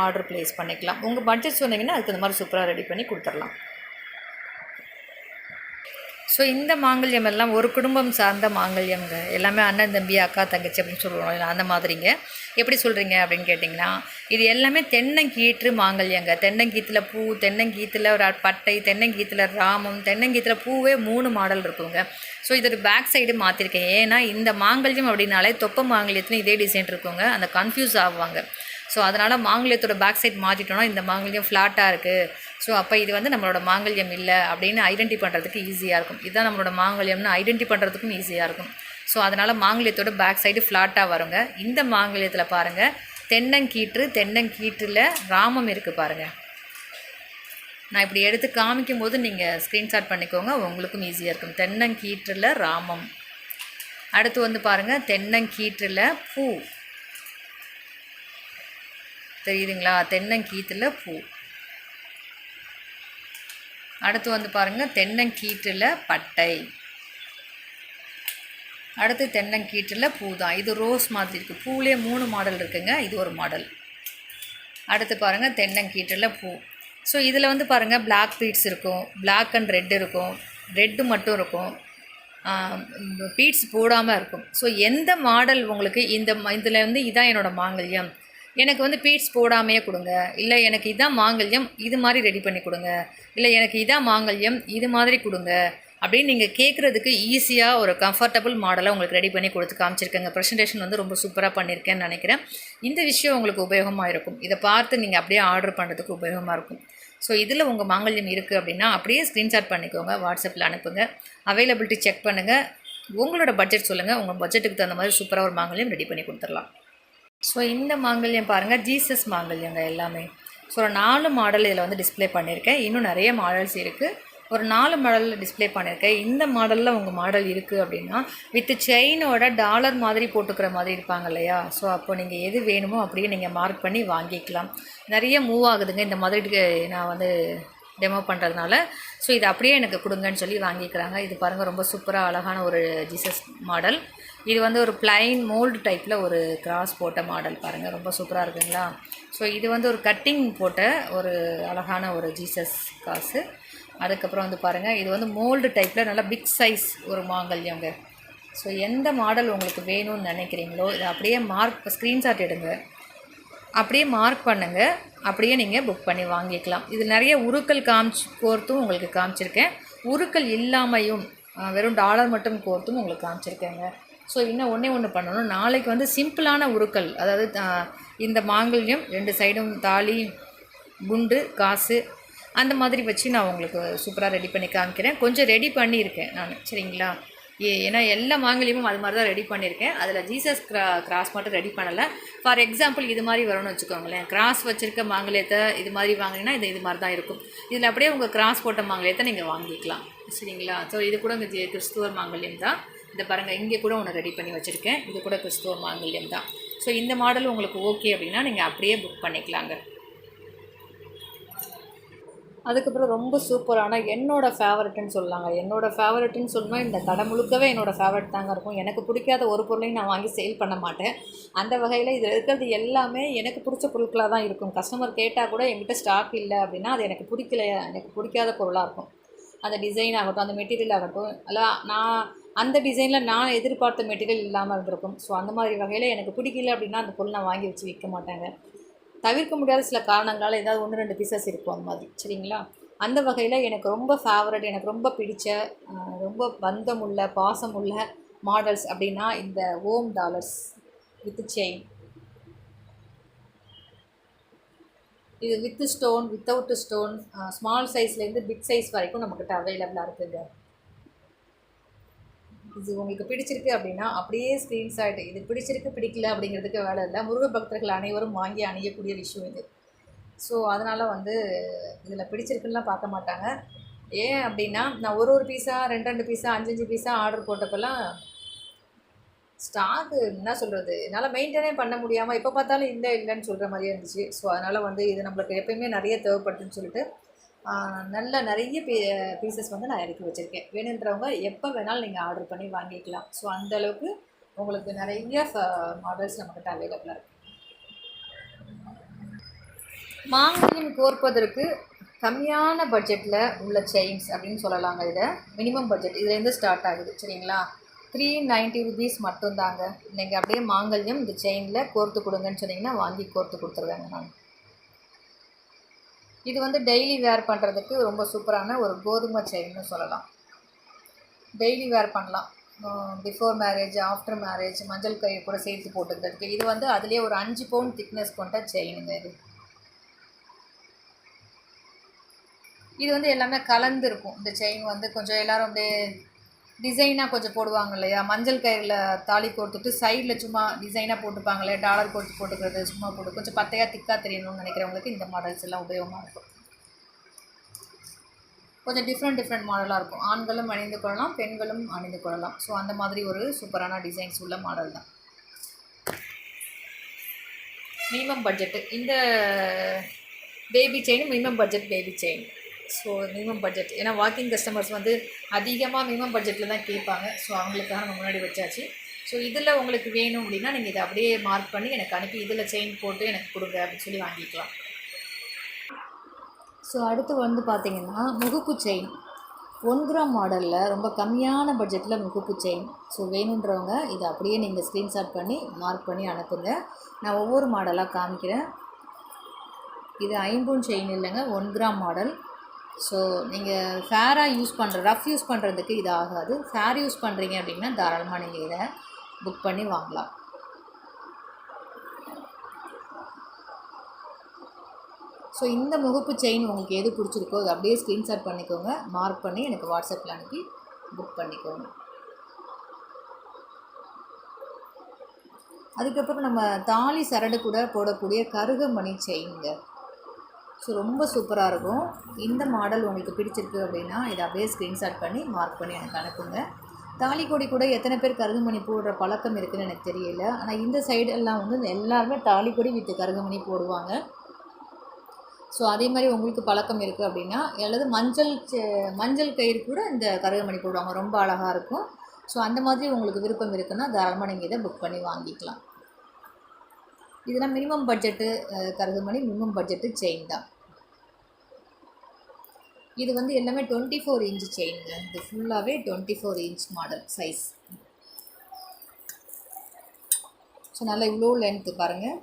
ஆர்டர் ப்ளேஸ் பண்ணிக்கலாம். உங்கள் பட்ஜெட் சொன்னீங்கன்னா அதுக்கு இந்த மாதிரி சூப்பராக ரெடி பண்ணி கொடுத்துடலாம். ஸோ இந்த மாங்கல்யம் எல்லாம் ஒரு குடும்பம் சார்ந்த மாங்கல்யங்க, எல்லாமே அண்ணன் தம்பி அக்கா தங்கச்சி அப்படின்னு சொல்லுவோம், அந்த மாதிரிங்க. எப்படி சொல்கிறீங்க அப்படின்னு கேட்டிங்கன்னா, இது எல்லாமே தென்னங்கீற்று மாங்கல்யங்க. தென்னங்கீத்தில் பூ, தென்னங்கீத்தில் ஒரு பட்டை, தென்னங்கீத்தில் ராமம், தென்னங்கீத்தில் பூவே 3 மாடல் இருக்குங்க. ஸோ இதோட பேக் சைடு மாற்றிருக்கேன். ஏன்னா இந்த மாங்கல்யம் அப்படின்னாலே தொப்பை மாங்கல்யத்துலையும் இதே டிசைன் இருக்குங்க, அந்த கன்ஃபியூஸ் ஆகுவாங்க. ஸோ அதனால் மாங்கல்யத்தோட பேக் சைட் மாற்றிட்டோன்னா இந்த மாங்கல்யம் ஃப்ளாட்டாக இருக்குது, ஸோ அப்போ இது வந்து நம்மளோட மாங்கல்யம் இல்லை அப்படின்னு ஐடென்டி பண்ணுறதுக்கு ஈஸியாக இருக்கும். இதுதான் நம்மளோட மாங்கல்யம்னு ஐடென்டி பண்ணுறதுக்கும் ஈஸியாக இருக்கும். ஸோ அதனால் மாங்கல்யத்தோட பேக் சைடு ஃப்ளாட்டாக வருங்க. இந்த மாங்கல்யத்தில் பாருங்கள் தென்னங்கீற்று, தென்னங்கீற்றில் ராமம் இருக்குது பாருங்கள். நான் இப்படி எடுத்து காமிக்கும் போது நீங்கள் ஸ்க்ரீன்ஷாட் பண்ணிக்கோங்க, உங்களுக்கும் ஈஸியாக இருக்கும். தென்னங்கீற்றில் ராமம். அடுத்து வந்து பாருங்கள் தென்னங்கீற்றில் பூ, தெரியுதுங்களா, தென்னங்கீற்றில் பூ. அடுத்து வந்து பாருங்கள் தென்னங்கீற்றில் பட்டை. அடுத்து தென்னங்கீற்றில் பூ தான், இது ரோஸ் மாதிரி இருக்குது. பூவிலே 3 மாடல் இருக்குங்க, இது ஒரு மாடல். அடுத்து பாருங்கள் தென்னங்கீற்றில் பூ. ஸோ இதில் வந்து பாருங்கள் பிளாக் பீட்ஸ் இருக்கும், பிளாக் அண்ட் ரெட் இருக்கும், ரெட்டு மட்டும் இருக்கும், பீட்ஸ் போடாமல் இருக்கும். ஸோ எந்த மாடல் உங்களுக்கு இதில் வந்து இதான் என்னோடய மாங்கல்யம், எனக்கு வந்து பீட்ஸ் போடாமையே கொடுங்க, இல்லை எனக்கு இதான் மாங்கல்யம் இது மாதிரி ரெடி பண்ணி கொடுங்க, இல்லை எனக்கு இதான் மாங்கல்யம் இது மாதிரி கொடுங்க அப்படின்னு நீங்கள் கேட்குறதுக்கு ஈஸியாக ஒரு கம்ஃபர்டபுள் மாடலை உங்களுக்கு ரெடி பண்ணி கொடுத்து காமிச்சிருக்கேங்க. ப்ரெசன்டேஷன் வந்து ரொம்ப சூப்பராக பண்ணியிருக்கேன்னு நினைக்கிறேன். இந்த விஷயம் உங்களுக்கு உபயோகமாக இருக்கும். இதை பார்த்து நீங்கள் அப்படியே ஆர்டர் பண்ணுறதுக்கு உபயோகமாக இருக்கும். ஸோ இதில் உங்கள் மாங்கல்யம் இருக்குது அப்படின்னா அப்படியே ஸ்க்ரீன்ஷாட் பண்ணிக்கோங்க, வாட்ஸ்அப்பில் அனுப்புங்க, அவைலபிலிட்டி செக் பண்ணுங்கள். உங்களோட பட்ஜெட் சொல்லுங்கள், உங்கள் பட்ஜெட்டுக்கு தகுந்த மாதிரி சூப்பராக ஒரு மாங்கல்யம் ரெடி பண்ணி கொடுத்துடலாம். ஸோ இந்த மாங்கல்யம் பாருங்கள், ஜீசஸ் மாங்கல்யங்க எல்லாமே. ஸோ ஒரு 4 மாடல் இதில் வந்து டிஸ்பிளே பண்ணியிருக்கேன். இன்னும் நிறைய மாடல்ஸ் இருக்குது. ஒரு 4 மாடலில் டிஸ்பிளே பண்ணியிருக்கேன். இந்த மாடலில் உங்கள் மாடல் இருக்குது அப்படின்னா வித் செயினோட டாலர் மாதிரி போட்டுக்கிற மாதிரி இருப்பாங்க இல்லையா? ஸோ அப்போ நீங்கள் எது வேணுமோ அப்படியே நீங்கள் மார்க் பண்ணி வாங்கிக்கலாம். நிறைய மூவ் ஆகுதுங்க இந்த மாதிரி நான் வந்து டெமோ பண்ணுறதுனால. ஸோ இது அப்படியே எனக்கு கொடுங்கன்னு சொல்லி வாங்கிக்கிறாங்க. இது பாருங்கள், ரொம்ப சூப்பராக அழகான ஒரு ஜீசஸ் மாடல். இது வந்து ஒரு பிளைன் மோல்டு டைப்பில் ஒரு கிராஸ் போட்ட மாடல் பாருங்கள், ரொம்ப சூப்பராக இருக்குங்களா? ஸோ இது வந்து ஒரு கட்டிங் போட்ட ஒரு அழகான ஒரு ஜீசஸ் காசு. அதுக்கப்புறம் வந்து பாருங்கள், இது வந்து மோல்டு டைப்பில் நல்லா பிக் சைஸ் ஒரு மாங்கல்யங்க. ஸோ எந்த மாடல் உங்களுக்கு வேணும்னு நினைக்கிறீங்களோ இதை அப்படியே ஸ்க்ரீன்ஷாட் எடுங்க, அப்படியே மார்க் பண்ணுங்கள், அப்படியே நீங்கள் புக் பண்ணி வாங்கிக்கலாம். இது நிறைய உருக்கள் கோர்த்தும் உங்களுக்கு காமிச்சிருக்கேன், உருக்கள் இல்லாமையும் வெறும் டாலர் மட்டும் கோர்த்தும் உங்களுக்கு காமிச்சிருக்கேங்க. ஸோ இன்னும் ஒன்று பண்ணணும், நாளைக்கு வந்து சிம்பிளான உருக்கள், அதாவது இந்த மாங்கல்யம் 2 சைடும் தாலி, குண்டு, காசு அந்த மாதிரி வச்சு நான் உங்களுக்கு சூப்பராக ரெடி பண்ணி காமிக்கிறேன். கொஞ்சம் ரெடி பண்ணியிருக்கேன் நான், சரிங்களா? ஏன்னா எல்லா மாங்கல்யமும் அது மாதிரி தான் ரெடி பண்ணியிருக்கேன். அதில் ஜீசஸ் கிராஸ் மட்டும் ரெடி பண்ணலை. ஃபார் எக்ஸாம்பிள் இது மாதிரி வரும்னு வச்சுக்கோங்களேன், கிராஸ் வச்சுருக்க மாங்கல்யத்தை இது மாதிரி வாங்கினீங்கன்னா இது மாதிரி தான் இருக்கும். இதில் அப்படியே உங்கள் கிராஸ் போட்ட மாங்கல்யத்தை நீங்கள் வாங்கிக்கலாம், சரிங்களா? ஸோ இது கூட இங்கே கிறிஸ்துவர் மாங்கல்யம் தான். இந்த பாருங்கள், இங்கே கூட ஒன்று ரெடி பண்ணி வச்சுருக்கேன், இது கூட கிறிஸ்துவ மாங்கல்யம் தான். ஸோ இந்த மாடல் உங்களுக்கு ஓகே அப்படின்னா நீங்கள் அப்படியே புக் பண்ணிக்கலாங்க. அதுக்கப்புறம் ரொம்ப சூப்பரான என்னோடய ஃபேவரெட்டுன்னு சொல்லலாங்க. என்னோடய ஃபேவரெட்டுன்னு சொன்னால் இந்த கடை முழுக்கவே என்னோடய ஃபேவரெட் தாங்க இருக்கும். எனக்கு பிடிக்காத ஒரு பொருளையும் நான் வாங்கி சேல் பண்ண மாட்டேன். அந்த வகையில் இதில் இருக்கிறது எல்லாமே எனக்கு பிடிச்ச பொருட்களாக தான் இருக்கும். கஸ்டமர் கேட்டால் கூட என்கிட்ட ஸ்டாக் இல்லை அப்படின்னா அது எனக்கு பிடிக்காத பொருளாக இருக்கும். அந்த டிசைன் ஆகட்டும், அந்த மெட்டீரியல் ஆகட்டும், நான் அந்த டிசைனில் நான் எதிர்பார்த்த மெட்டீரியல் இல்லாமல் இருந்திருக்கும். ஸோ அந்த மாதிரி வகையில் எனக்கு பிடிக்கல அப்படின்னா அந்த பொருள் நான் வாங்கி வச்சு விற்க மாட்டாங்க. தவிர்க்க முடியாத சில காரணங்களால் ஏதாவது 1-2 பீசஸ் இருக்கும் அந்த மாதிரி, சரிங்களா? அந்த வகையில் எனக்கு ரொம்ப ஃபேவரட், எனக்கு ரொம்ப பிடிச்ச, ரொம்ப பந்தமுள்ள, பாசமுள்ள மாடல்ஸ் அப்படின்னா இந்த ஓம் டாலர்ஸ் வித் செயின். இது with stone, without stone, small சைஸ்லேருந்து பிக் சைஸ் வரைக்கும் நம்மக்கிட்ட அவைலபிளாக இருக்குதுங்க. இது உங்களுக்கு பிடிச்சிருக்கு அப்படின்னா அப்படியே ஸ்க்ரீன்ஷாட், இது பிடிச்சிருக்கு பிடிக்கல அப்படிங்கிறதுக்கு வேலை இல்லை. முருக பக்தர்கள் அனைவரும் வாங்கி அணியக்கூடிய விஷயம் இது. ஸோ அதனால் வந்து இதில் பிடிச்சிருக்குலாம் பார்க்க மாட்டாங்க. ஏன் அப்படின்னா நான் ஒரு பீஸாக 2 பீஸாக 5 பீஸாக ஆர்டர் போட்டப்பெல்லாம் ஸ்டாக்கு என்ன சொல்கிறது, என்னால் மெயின்டைனே பண்ண முடியாமல் எப்போ பார்த்தாலும் இல்லைன்னு சொல்கிற மாதிரியே இருந்துச்சு. ஸோ அதனால் வந்து இது நம்மளுக்கு எப்போயுமே நிறைய தேவைப்படுதுன்னு சொல்லிட்டு நிறைய பீசஸ் வந்து நான் இறக்கி வச்சுருக்கேன். வேணுன்றவங்க எப்போ வேணாலும் நீங்கள் ஆர்டர் பண்ணி வாங்கிக்கலாம். ஸோ அந்தளவுக்கு உங்களுக்கு நிறைய மாடல்ஸ் நம்மக்கிட்ட அவைலபிளாக இருக்குது. மாங்கல்யம் கோர்ப்பதற்கு கம்மியான பட்ஜெட்டில் உள்ள செயின்ஸ் அப்படின்னு சொல்லலாங்க. இதை மினிமம் பட்ஜெட் இதுலேருந்து ஸ்டார்ட் ஆகுது, சரிங்களா? 390 rupees மட்டும்தாங்க. நீங்கள் அப்படியே மாங்கல்யம் இந்த செயினில் கோர்த்து கொடுங்கன்னு சொன்னீங்கன்னா வாங்கி கோர்த்து கொடுத்துருவேங்க நான். இது வந்து டெய்லி வேர் பண்ணுறதுக்கு ரொம்ப சூப்பரான ஒரு கோதுமை செயின்னு சொல்லலாம். டெய்லி வேர் பண்ணலாம், பிஃபோர் மேரேஜ், ஆஃப்டர் மேரேஜ், மஞ்சள் கயிறு கூட சேர்த்து போட்டுக்கிறதுக்கு. இது வந்து அதுலேயே ஒரு 5 பவுண்ட் திக்னஸ் கொண்ட செயினுங்க இது. இது வந்து எல்லாமே கலந்து இருக்கும். இந்த செயின் வந்து கொஞ்சம் எல்லோரும் அப்படியே டிசைனாக கொஞ்சம் போடுவாங்க இல்லையா? மஞ்சள் கயிறில் தாலி கோர்த்துட்டு சைடில் சும்மா டிசைனாக போட்டுப்பாங்க இல்லையா? டாலர் போட்டுக்கிறது சும்மா போட்டு கொஞ்சம் பத்தையாக திக்காக தெரியணும்னு நினைக்கிறவங்களுக்கு இந்த மாடல்ஸ் எல்லாம் உபயோகமாக இருக்கும். கொஞ்சம் டிஃப்ரெண்ட் மாடலாக இருக்கும். ஆண்களும் அணிந்து கொள்ளலாம், பெண்களும் அணிந்து கொள்ளலாம். ஸோ அந்த மாதிரி ஒரு சூப்பரான டிசைன்ஸ் உள்ள மாடல் தான். மினிமம் பட்ஜெட்டு இந்த baby chain, minimum budget baby chain. So minimum budget, ஏன்னா வாக்கிங் கஸ்டமர்ஸ் வந்து அதிகமாக மினிமம் பட்ஜெட்டில் தான் கேட்பாங்க. ஸோ அவங்களுக்காக நம்ம முன்னாடி வச்சாச்சு. ஸோ இதில் உங்களுக்கு வேணும் அப்படின்னா நீங்கள் இதை அப்படியே மார்க் பண்ணி எனக்கு அனுப்பி இதில் செயின் போட்டு எனக்கு கொடுங்க அப்படின்னு சொல்லி வாங்கிக்கலாம். ஸோ அடுத்து வந்து பார்த்திங்கன்னா முகுப்பு செயின் 1 கிராம் மாடலில் ரொம்ப கம்மியான பட்ஜெட்டில் முகுப்பு செயின். ஸோ வேணுன்றவங்க இதை அப்படியே நீங்கள் ஸ்க்ரீன்ஷாட் பண்ணி மார்க் பண்ணி அனுப்புங்க. நான் ஒவ்வொரு மாடலாக காமிக்கிறேன். இது 5 பவுண்ட் செயின் இல்லைங்க, 1 கிராம் மாடல். ஸோ நீங்கள் ரஃப் யூஸ் பண்ணுறதுக்கு இது ஆகாது. ஃபேர் யூஸ் பண்ணுறீங்க அப்படின்னா தாராளமாக நீங்கள் இதை புக் பண்ணி வாங்கலாம். ஸோ இந்த முகப்பு செயின் உங்களுக்கு எது பிடிச்சிருக்கோ அது அப்படியே ஸ்க்ரீன்ஷாட் பண்ணிக்கோங்க, மார்க் பண்ணி எனக்கு வாட்ஸ்அப்பில் அனுப்பி புக் பண்ணிக்கோங்க. அதுக்கப்புறம் நம்ம தாலி சரடு கூட போடக்கூடிய கருகமணி செயினுங்க. ஸோ ரொம்ப சூப்பராக இருக்கும். இந்த மாடல் உங்களுக்கு பிடிச்சிருக்கு அப்படின்னா இதை அப்படியே ஸ்க்ரீன்ஷாட் பண்ணி மார்க் பண்ணி எனக்கு அனுப்புங்க. தாலிக்கொடி கூட எத்தனை பேர் கருகமணி போடுற பழக்கம் இருக்குதுன்னு எனக்கு தெரியல. ஆனால் இந்த சைடெல்லாம் வந்து எல்லாருமே தாலிக்கொடி வித் கருகமணி போடுவாங்க. ஸோ அதே மாதிரி உங்களுக்கு பழக்கம் இருக்குது அப்படின்னா, அல்லது மஞ்சள் கயிறு கூட இந்த கருகமணி போடுவாங்க, ரொம்ப அழகாக இருக்கும். ஸோ அந்த மாதிரி உங்களுக்கு விருப்பம் இருக்குன்னா தாராளமாக நீங்கள் இதை புக் பண்ணி வாங்கிக்கலாம். இதெல்லாம் மினிமம் பட்ஜெட்டு கருகமணி, மினிமம் பட்ஜெட்டு செயின் தான். இது வந்து எல்லாமே 24 இன்ச் செயினுங்க. இது ஃபுல்லாகவே 24 இன்ச் மாடல் சைஸ். ஸோ நல்லா இவ்வளோ லென்த்து பாருங்கள்,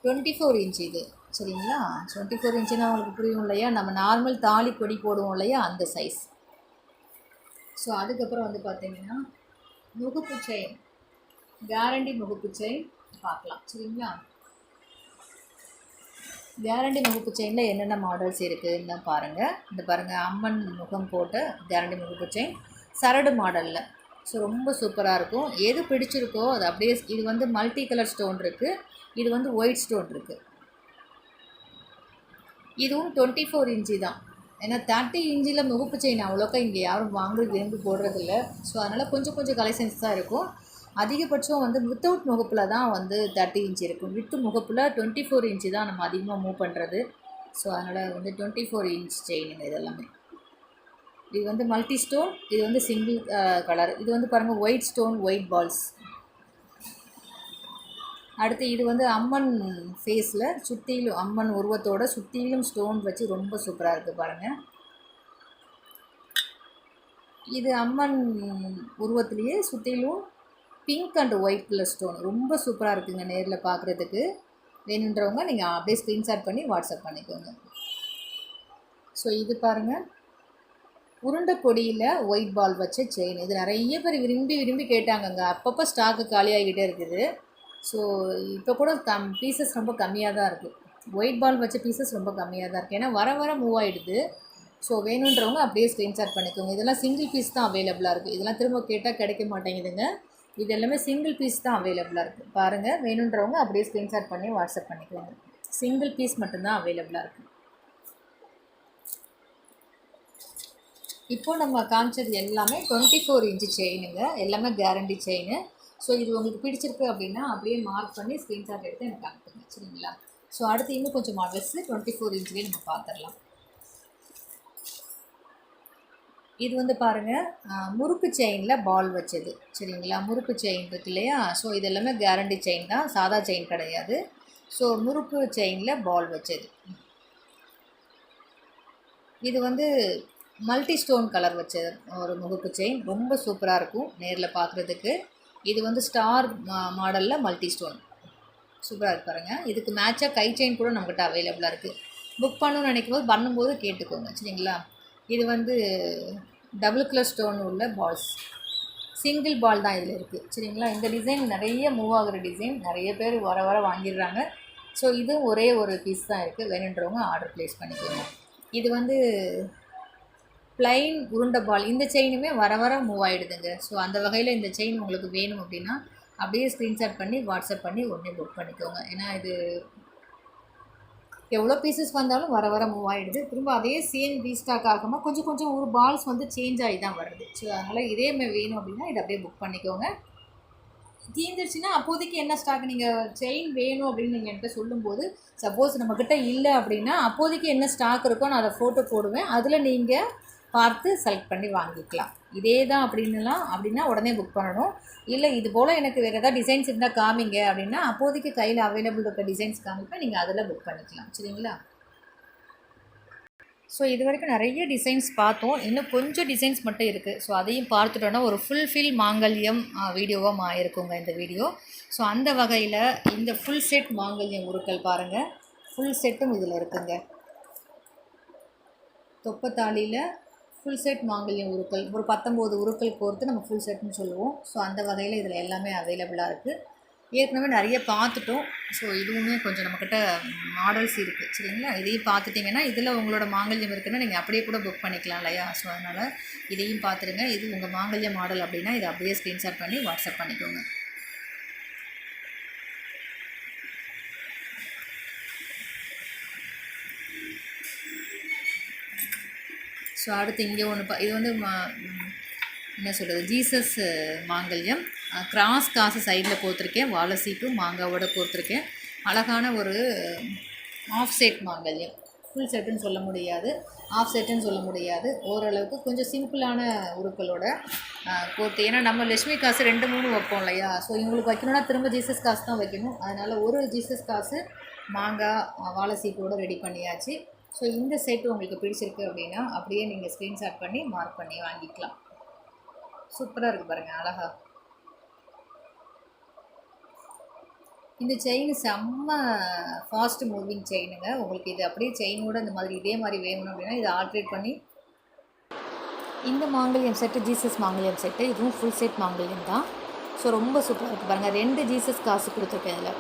24 இன்ச் இது. சரிங்களா? 24 இன்ச்சுன்னா உங்களுக்கு புரியும் இல்லையா, நம்ம நார்மல் தாலி கொடி போடுவோம் இல்லையா, அந்த சைஸ். ஸோ அதுக்கப்புறம் வந்து பார்த்திங்கன்னா முகுப்பு செயின், கேரண்டி முகுப்பு செயின் பார்க்கலாம். சரிங்களா? கேரண்டி முகுப்பு செயினில் என்னென்ன மாடல்ஸ் இருக்குதுன்னு பாருங்கள். இந்த பாருங்கள், அம்மன் முகம் போட்ட கேரண்டி முகுப்பு செயின் சரடு மாடலில். ஸோ ரொம்ப சூப்பராக இருக்கும். எது பிடிச்சிருக்கோ அது அப்படியே. இது வந்து மல்டி கலர் ஸ்டோன் இருக்குது, இது வந்து ஒயிட் ஸ்டோன் இருக்குது. இதுவும் 24 இன்ச்சு தான். ஏன்னா 30 இன்ச்சில் முகுப்பு செயின் அவ்வளோக்கா இங்கே யாரும் விரும்பி போடுறதில்ல. ஸோ அதனால் கொஞ்சம் கலெக்ஷன்ஸ் தான் இருக்கும். அதிகபட்சம் வந்து வித்தவுட் முகப்பில் தான் வந்து 30 இன்ச் இருக்கும். வித்து முகப்பில் 24 இன்ச்சு தான் நம்ம அதிகமாக மூவ் பண்ணுறது. ஸோ அதனால் வந்து 24 இன்ச் செயினுங்க இதெல்லாமே. இது வந்து மல்டி ஸ்டோன், இது வந்து சிங்கிள் கலர். இது வந்து பாருங்கள் ஒயிட் ஸ்டோன், ஒயிட் பால்ஸ். அடுத்து இது வந்து அம்மன் ஃபேஸில் சுற்றிலும், அம்மன் உருவத்தோட சுற்றிலும் ஸ்டோன் வச்சு ரொம்ப சூப்பராக இருக்குது பாருங்கள். இது அம்மன் உருவத்துலேயே சுற்றிலும் pink and white colour stone ரொம்ப சூப்பராக இருக்குதுங்க நேரில் பார்க்குறதுக்கு. வேணுன்றவங்க நீங்கள் அப்படியே ஸ்க்ரீன்ஷாட் பண்ணி வாட்ஸ்அப் பண்ணிக்கோங்க. ஸோ இது பாருங்கள், உருண்டை கொடியில் ஒயிட் பால் வச்ச செயின். இது நிறைய பேர் விரும்பி கேட்டாங்கங்க. அப்பப்போ ஸ்டாக்கு காலியாகிக்கிட்டே இருக்குது. ஸோ இப்போ கூட பீசஸ் ரொம்ப கம்மியாக தான் இருக்குது. ஒயிட் பால் வச்ச பீசஸ் ரொம்ப கம்மியாக தான் இருக்குது. ஏன்னா வர மூவ் ஆகிடுது. ஸோ வேணுன்றவங்க அப்படியே ஸ்க்ரீன்ஷாட் பண்ணிக்கோங்க. இதெல்லாம் சிங்கிள் பீஸ் தான் அவைலபிளாக இருக்குது. இதெல்லாம் திரும்ப கேட்டால் கிடைக்க மாட்டேங்குதுங்க. இது எல்லாமே சிங்கிள் பீஸ் தான் அவைலபிளாக இருக்குது. பாருங்கள், வேணுன்றவங்க அப்படியே ஸ்க்ரீன்ஷாட் பண்ணி வாட்ஸ்அப் பண்ணிக்கோங்க. சிங்கிள் பீஸ் மட்டும்தான் அவைலபிளாக இருக்குது. இப்போது நம்ம காமிச்சது எல்லாமே 24 இன்ச்சு செயினுங்க. எல்லாமே கேரண்டி செயின். ஸோ இது உங்களுக்கு பிடிச்சிருக்கு அப்படின்னா அப்படியே மார்க் பண்ணி ஸ்க்ரீன்ஷாட் எடுத்து எனக்கு அனுப்புங்க. சரிங்களா? ஸோ அடுத்து இன்னும் கொஞ்சம் மாடல்ஸ் 24 இன்ச்லேயே நம்ம பார்த்துடலாம். இது வந்து பாருங்கள், முறுக்கு செயினில் பால் வச்சது. சரிங்களா? முறுக்கு செயின் இருக்கு இல்லையா? ஸோ இது எல்லாமே கேரண்டி செயின் தான், சாதா செயின் கிடையாது. ஸோ முறுக்கு செயினில் பால் வச்சது. இது வந்து மல்டி ஸ்டோன் கலர் வச்ச ஒரு முறுக்கு செயின். ரொம்ப சூப்பராக இருக்கும் நேரில் பார்க்குறதுக்கு. இது வந்து ஸ்டார் மாடலில் மல்டி ஸ்டோன் சூப்பராக இருக்கு பாருங்கள். இதுக்கு மேட்சாக கை செயின் கூட நம்மக்கிட்ட அவைலபிளாக இருக்குது. புக் பண்ணணும்னு பண்ணும்போது கேட்டுக்கோங்க. சரிங்களா? இது வந்து டபுள் கலர் ஸ்டோன் உள்ள பால்ஸ். சிங்கிள் பால் தான் இதில் இருக்குது. சரிங்களா? இந்த டிசைன் நிறைய மூவ் ஆகிற டிசைன், நிறைய பேர் வர வாங்கிடுறாங்க. ஸோ இதுவும் ஒரே ஒரு பீஸ் தான் இருக்குது. வேணுன்றவங்க ஆர்டர் ப்ளேஸ் பண்ணிக்கோங்க. இது வந்து ப்ளைன் உருண்டை பால். இந்த செயினுமே வர மூவ் ஆகிடுதுங்க. ஸோ அந்த வகையில் இந்த செயின் உங்களுக்கு வேணும் அப்படின்னா அப்படியே ஸ்க்ரீன்ஷாட் பண்ணி வாட்ஸ்அப் பண்ணி உடனே புக் பண்ணிக்கோங்க. ஏன்னா இது எவ்வளோ பீசஸ் வந்தாலும் வர மூவ் ஆகிடுது. திரும்ப அதே சேம் ரீஸ்டாக் ஆகாமல் கொஞ்சம் ஒரு பால்ஸ் வந்து சேஞ்ச் ஆகி தான் வருது. ஸோ அதனால் இதே மாதிரி வேணும் அப்படின்னா இதை அப்படியே புக் பண்ணிக்கோங்க. தீர்ந்துருச்சுன்னா அப்போதைக்கு என்ன ஸ்டாக், நீங்கள் செயின் வேணும் அப்படின்னு நீங்கள் என்கிட்ட சொல்லும்போது, சப்போஸ் நம்மக்கிட்ட இல்லை அப்படின்னா அப்போதைக்கு என்ன ஸ்டாக் இருக்கோ நான் அதை ஃபோட்டோ போடுவேன். அதில் நீங்கள் பார்த்து செலக்ட் பண்ணி வாங்கிக்கலாம். இதே தான் அப்படின்னா உடனே புக் பண்ணணும். இல்லை இது போல் எனக்கு வேறு ஏதாவது டிசைன்ஸ் இருந்தால் காமிங்க அப்படின்னா அப்போதைக்கு கையில் அவைலபிள் இருக்க டிசைன்ஸ் காமிப்பேன், நீங்கள் அதில் புக் பண்ணிக்கலாம். சரிங்களா? ஸோ இது வரைக்கும் நிறைய டிசைன்ஸ் பார்த்தோம். இன்னும் கொஞ்சம் டிசைன்ஸ் மட்டும் இருக்குது. ஸோ அதையும் பார்த்துட்டோன்னா ஒரு ஃபுல்ஃபில் மாங்கல்யம் வீடியோவாக இருக்குங்க இந்த வீடியோ. ஸோ அந்த வகையில் இந்த ஃபுல் செட் மாங்கல்யம் உருக்கள் பாருங்கள். ஃபுல் செட்டும் இதில் இருக்குங்க. தொப்பத்தாலியில் ஃபுல் செட் மாங்கல்யம் உருக்கள் ஒரு 19 உருக்கள் கோர்த்து நம்ம ஃபுல் செட்னு சொல்லுவோம். ஸோ அந்த வகையில் இதில் எல்லாமே அவைலபிளாக இருக்குது. ஏற்கனவே நிறைய பார்த்துட்டோம். ஸோ இதுவுமே கொஞ்சம் நம்மக்கிட்ட மாடல்ஸ் இருக்குது. சரிங்களா? இதையும் பார்த்துட்டிங்கன்னா இதில் உங்களோட மாங்கல்யம் இருக்குன்னா நீங்கள் அப்படியே கூட புக் பண்ணிக்கலாம் இல்லையா? ஸோ அதனால் இதையும் பார்த்துருங்க. இது உங்கள் மாங்கல்ய மாடல் அப்படின்னா இதை அப்படியே ஸ்க்ரீன்ஷாட் பண்ணி வாட்ஸ்அப் பண்ணிக்கோங்க. ஸோ அடுத்து இங்கே ஒன்று இது வந்து என்ன சொல்கிறது, ஜீசஸ் மாங்கல்யம். கிராஸ் காசு சைடில் கோர்த்துருக்கேன், வாழை சீப்பு மாங்காவோட கோர்த்துருக்கேன். அழகான ஒரு ஆஃப் செட் மாங்கல்யம். ஃபுல் செட்டுன்னு சொல்ல முடியாது, ஆஃப் செட்டுன்னு சொல்ல முடியாது, ஓரளவுக்கு கொஞ்சம் சிம்பிளான உருக்களோட கோர்த்து. ஏன்னா நம்ம லட்சுமி காசு 2-3 வைப்போம் இல்லையா, ஸோ இவங்களுக்கு வைக்கணும்னா திரும்ப ஜீசஸ் காசு தான் வைக்கணும். அதனால் ஒரு ஜீசஸ் காசு மாங்காய் வாழை சீப்போடு ரெடி பண்ணியாச்சு. ஸோ இந்த செட் உங்களுக்கு பிடிச்சிருக்கு அப்படின்னா அப்படியே நீங்கள் ஸ்க்ரீன்ஷாட் பண்ணி மார்க் பண்ணி வாங்கிக்கலாம். சூப்பராக இருக்குது பாருங்கள், அழகா. இந்த செயின் செம்ம ஃபாஸ்ட் மூவிங் செயினுங்க. உங்களுக்கு இது அப்படியே செயினோட இந்த மாதிரி இதே மாதிரி வேணும் அப்படின்னா இதை ஆல்ட்ரேட் பண்ணி இந்த மாங்கல்யம் செட்டு, ஜீசஸ் மாங்கல்யம் செட்டு, இதுவும் ஃபுல் செட் மாங்கல்யம் தான். ஸோ ரொம்ப சூப்பராக இருக்குது பாருங்கள். 2 ஜீசஸ் காசு கொடுத்துருக்கேன் இதில்.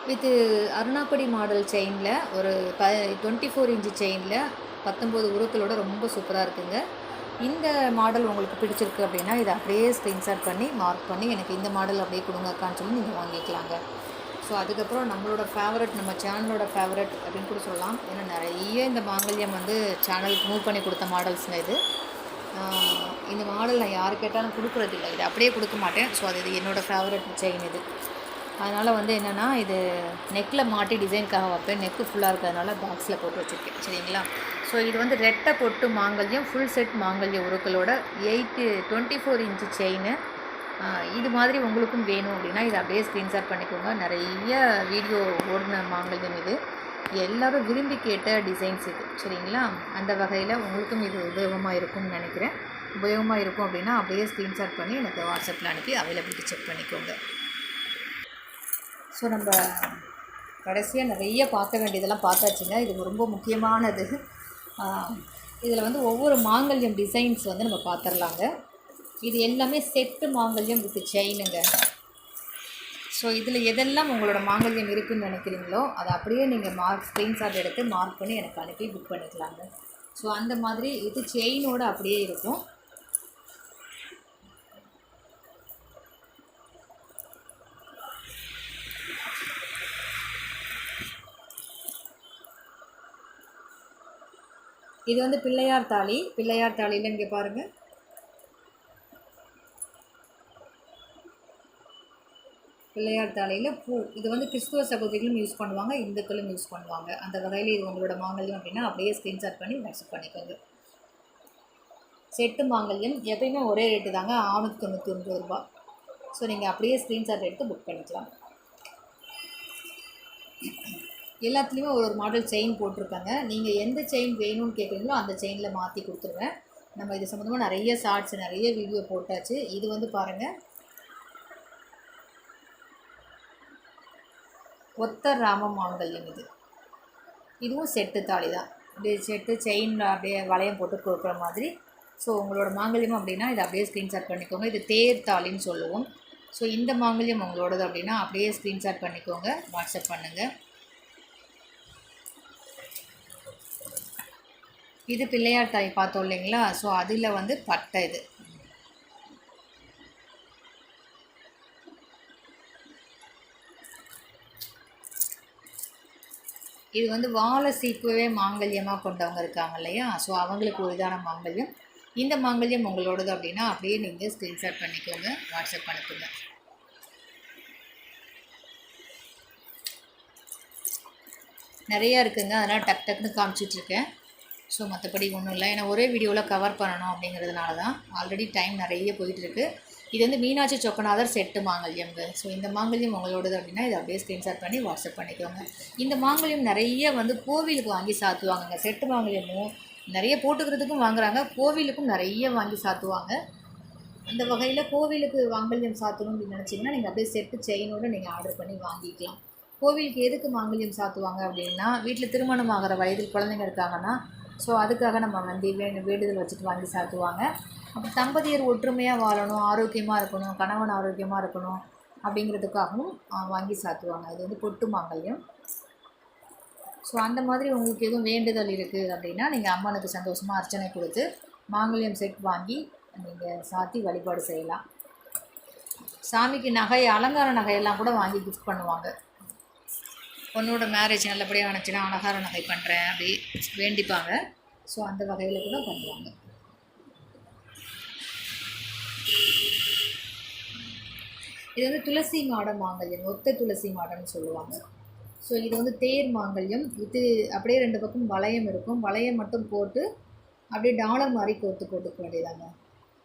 வித்து அருணாப்படி மாடல் செயினில் ஒரு 24 இன்ச்சு செயினில் 19 உருக்களோட ரொம்ப சூப்பராக இருக்குங்க. இந்த மாடல் உங்களுக்கு பிடிச்சிருக்கு அப்படின்னா இதை அப்படியே ஸ்க்ரீன்ஷாட் பண்ணி மார்க் பண்ணி எனக்கு இந்த மாடல் அப்படியே கொடுங்கக்கான்னு சொல்லி நீங்கள் வாங்கிக்கலாங்க. ஸோ அதுக்கப்புறம் நம்மளோட ஃபேவரட், நம்ம சேனலோட ஃபேவரட் அப்படின்னு கூட சொல்லலாம். ஏன்னா நிறைய இந்த மாங்கல்யம் வந்து சேனலுக்கு மூவ் பண்ணி கொடுத்த மாடல்ஸுங்க இது. இந்த மாடல் நான் யார் கேட்டாலும் கொடுக்குறதில்லை, இது அப்படியே கொடுக்க மாட்டேன். ஸோ அது இது என்னோடய ஃபேவரட் செயின் இது. அதனால் வந்து என்னென்னா இது நெக்கில் மாட்டி டிசைனுக்காக வைப்பேன். நெக்கு ஃபுல்லாக இருக்கிறதுனால பாக்ஸில் போட்டு வச்சுருக்கேன், சரிங்களா. ஸோ இது வந்து ரெட்டை பொட்டு மாங்கல்யம், ஃபுல் செட் மாங்கல்ய உருக்களோட 24 இன்ச்சு செயின். இது மாதிரி உங்களுக்கும் வேணும் அப்படின்னா இதை அப்படியே ஸ்க்ரீன்ஷாட் பண்ணிக்கோங்க. நிறைய வீடியோ ஓடின மாங்கல்யம் இது, எல்லோரும் விரும்பி கேட்ட டிசைன்ஸ் இது, சரிங்களா. அந்த வகையில் உங்களுக்கும் இது உபயோகமாக இருக்கும்னு நினைக்கிறேன். உபயோகமாக இருக்கும் அப்படின்னா அப்படியே ஸ்க்ரீன்ஷாட் பண்ணி எனக்கு வாட்ஸ்அப்பில் அனுப்பி அவைலபிலிட்டி செக் பண்ணிக்கோங்க. ஸோ நம்ம கடைசியாக நிறைய பார்க்க வேண்டியதெல்லாம் பார்த்தாச்சுங்க. இது ரொம்ப முக்கியமானது. இதில் வந்து ஒவ்வொரு மாங்கல்யம் டிசைன்ஸ் வந்து நம்ம பார்த்துடலாங்க. இது எல்லாமே செட்டு மாங்கல்யம் வித் செயினுங்க. ஸோ இதில் எதெல்லாம் உங்களோட மாங்கல்யம் இருக்குதுன்னு நினைக்கிறீங்களோ அதை அப்படியே நீங்கள் ஸ்க்ரீன்ஷாட் எடுத்து மார்க் பண்ணி எனக்கு அனுப்பி புக் பண்ணிக்கலாங்க. ஸோ அந்த மாதிரி இது செயினோடு அப்படியே இருக்கும். இது வந்து பிள்ளையார் தாலி. பிள்ளையார் தாலியில் இங்கே பாருங்கள், பிள்ளையார் தாலியில் பூ. இது வந்து கிறிஸ்துவ சகோதரிகளும் யூஸ் பண்ணுவாங்க, இந்துக்களும் யூஸ் பண்ணுவாங்க. அந்த வகையில் இது உங்களோட மாங்கல்யம் அப்படின்னா அப்படியே ஸ்க்ரீன்ஷாட் பண்ணி வாட்ஸ்அப் பண்ணிக்கோங்க. செட்டு மாங்கல்யம் எப்பயுமே ஒரே ரேட்டு தாங்க, 699 ரூபா. ஸோ நீங்கள் அப்படியே ஸ்க்ரீன்ஷாட் எடுத்து புக் பண்ணிக்கலாம். எல்லாத்துலேயுமே ஒரு மாடல் செயின் போட்டிருக்காங்க. நீங்கள் எந்த செயின் வேணும்னு கேட்குறீங்களோ அந்த செயினில் மாற்றி கொடுத்துருவேன். நம்ம இது சம்மந்தமாக நிறைய ஷார்ட்ஸ், நிறைய வீடியோ போட்டாச்சு. இது வந்து பாருங்கள், ஒத்த ராம மாங்கல்யம். இதுவும் செட்டு தாலி தான். அப்படியே செட்டு செயின் அப்படியே வளையம் போட்டு கொடுக்குற மாதிரி. ஸோ உங்களோட மாங்கல்யம் அப்படின்னா இதை அப்படியே ஸ்க்ரீன்ஷாட் பண்ணிக்கோங்க. இது தேர் தாலின்னு சொல்லுவோம். ஸோ இந்த மாங்கல்யம் உங்களோடது அப்படின்னா அப்படியே ஸ்க்ரீன்ஷாட் பண்ணிக்கோங்க, வாட்ஸ்அப் பண்ணுங்கள். இது பிள்ளையார் தாலி பார்த்தோம் இல்லைங்களா. ஸோ அதில் வந்து பட்டை. இது வந்து வாழை சீப்புவே மாங்கல்யமாக கொண்டவங்க இருக்காங்க இல்லையா, ஸோ அவங்களுக்கு ஒரு இதான மாங்கல்யம். இந்த மாங்கல்யம் உங்களோடது அப்படின்னா அப்படியே நீங்கள் ஸ்க்ரீன்ஷாட் பண்ணிக்கோங்க, வாட்ஸ்அப் அனுப்புங்க. நிறையா இருக்குங்க, அதனால் டக்குன்னு காமிச்சிட்ருக்கேன். ஸோ மற்றபடி ஒன்றும் இல்லை, ஏன்னா ஒரே வீடியோவில் கவர் பண்ணணும் அப்படிங்கிறதுனால தான். ஆல்ரெடி டைம் நிறைய போயிட்டுருக்கு. இது வந்து மீனாட்சி சொக்கநாதர் செட்டு மாங்கல்யம்ங்க. ஸோ இந்த மாங்கல்யம் உங்களோடது அப்படின்னா இதை அப்படியே ஸ்க்ரீன்ஷாட் பண்ணி வாட்ஸ்அப் பண்ணிக்கோங்க. இந்த மாங்கல்யம் நிறைய வந்து கோவிலுக்கு வாங்கி சாத்துவாங்கங்க. செட்டு மாங்கல்யமும் நிறைய போட்டுக்கிறதுக்கும் வாங்குறாங்க, கோவிலுக்கும் நிறைய வாங்கி சாத்துவாங்க. அந்த வகையில் கோவிலுக்கு மாங்கல்யம் சாத்தணும் அப்படின்னு நினச்சிங்கன்னா நீங்கள் அப்படியே செட்டு செயினோடு நீங்கள் ஆர்டர் பண்ணி வாங்கிக்கலாம். கோவிலுக்கு எதுக்கு மாங்கல்யம் சாத்துவாங்க அப்படின்னா, வீட்டில் திருமணம் ஆகிற வயதில் குழந்தைங்க இருக்காங்கன்னா ஸோ அதுக்காக நம்ம வந்து வேண்டுதல் வச்சுட்டு வாங்கி சாத்துவாங்க. அப்போ தம்பதியர் ஒற்றுமையாக வாழணும், ஆரோக்கியமாக இருக்கணும், கணவன் ஆரோக்கியமாக இருக்கணும் அப்படிங்கிறதுக்காகவும் வாங்கி சாத்துவாங்க. இது வந்து பொட்டு மாங்கல்யம். ஸோ அந்த மாதிரி உங்களுக்கு எதுவும் வேண்டுதல் இருக்குது அப்படின்னா நீங்கள் அம்மனுக்கு சந்தோஷமாக அர்ச்சனை கொடுத்து மாங்கல்யம் செட் வாங்கி நீங்கள் சாத்தி வழிபாடு செய்யலாம். சாமிக்கு நகை, அலங்கார நகையெல்லாம் கூட வாங்கி கிஃப்ட் பண்ணுவாங்க. பொண்ணோட மேரேஜ் நல்லபடியாக ஆனிச்சுன்னா அலங்கார நகை பண்ணுறேன் அப்படி வேண்டிப்பாங்க. ஸோ அந்த வகையில் கூட பண்ணுவாங்க. இது வந்து துளசி மாட மாங்கல்யம், ஒத்த துளசி மாடம்னு சொல்லுவாங்க. ஸோ இது வந்து தேர் மாங்கல்யம். இது அப்படியே 2 பக்கம் வளையம் இருக்கும். வளையம் மட்டும் போட்டு அப்படியே டாலர் மாதிரி போட்டுக்க வேண்டியதாங்க.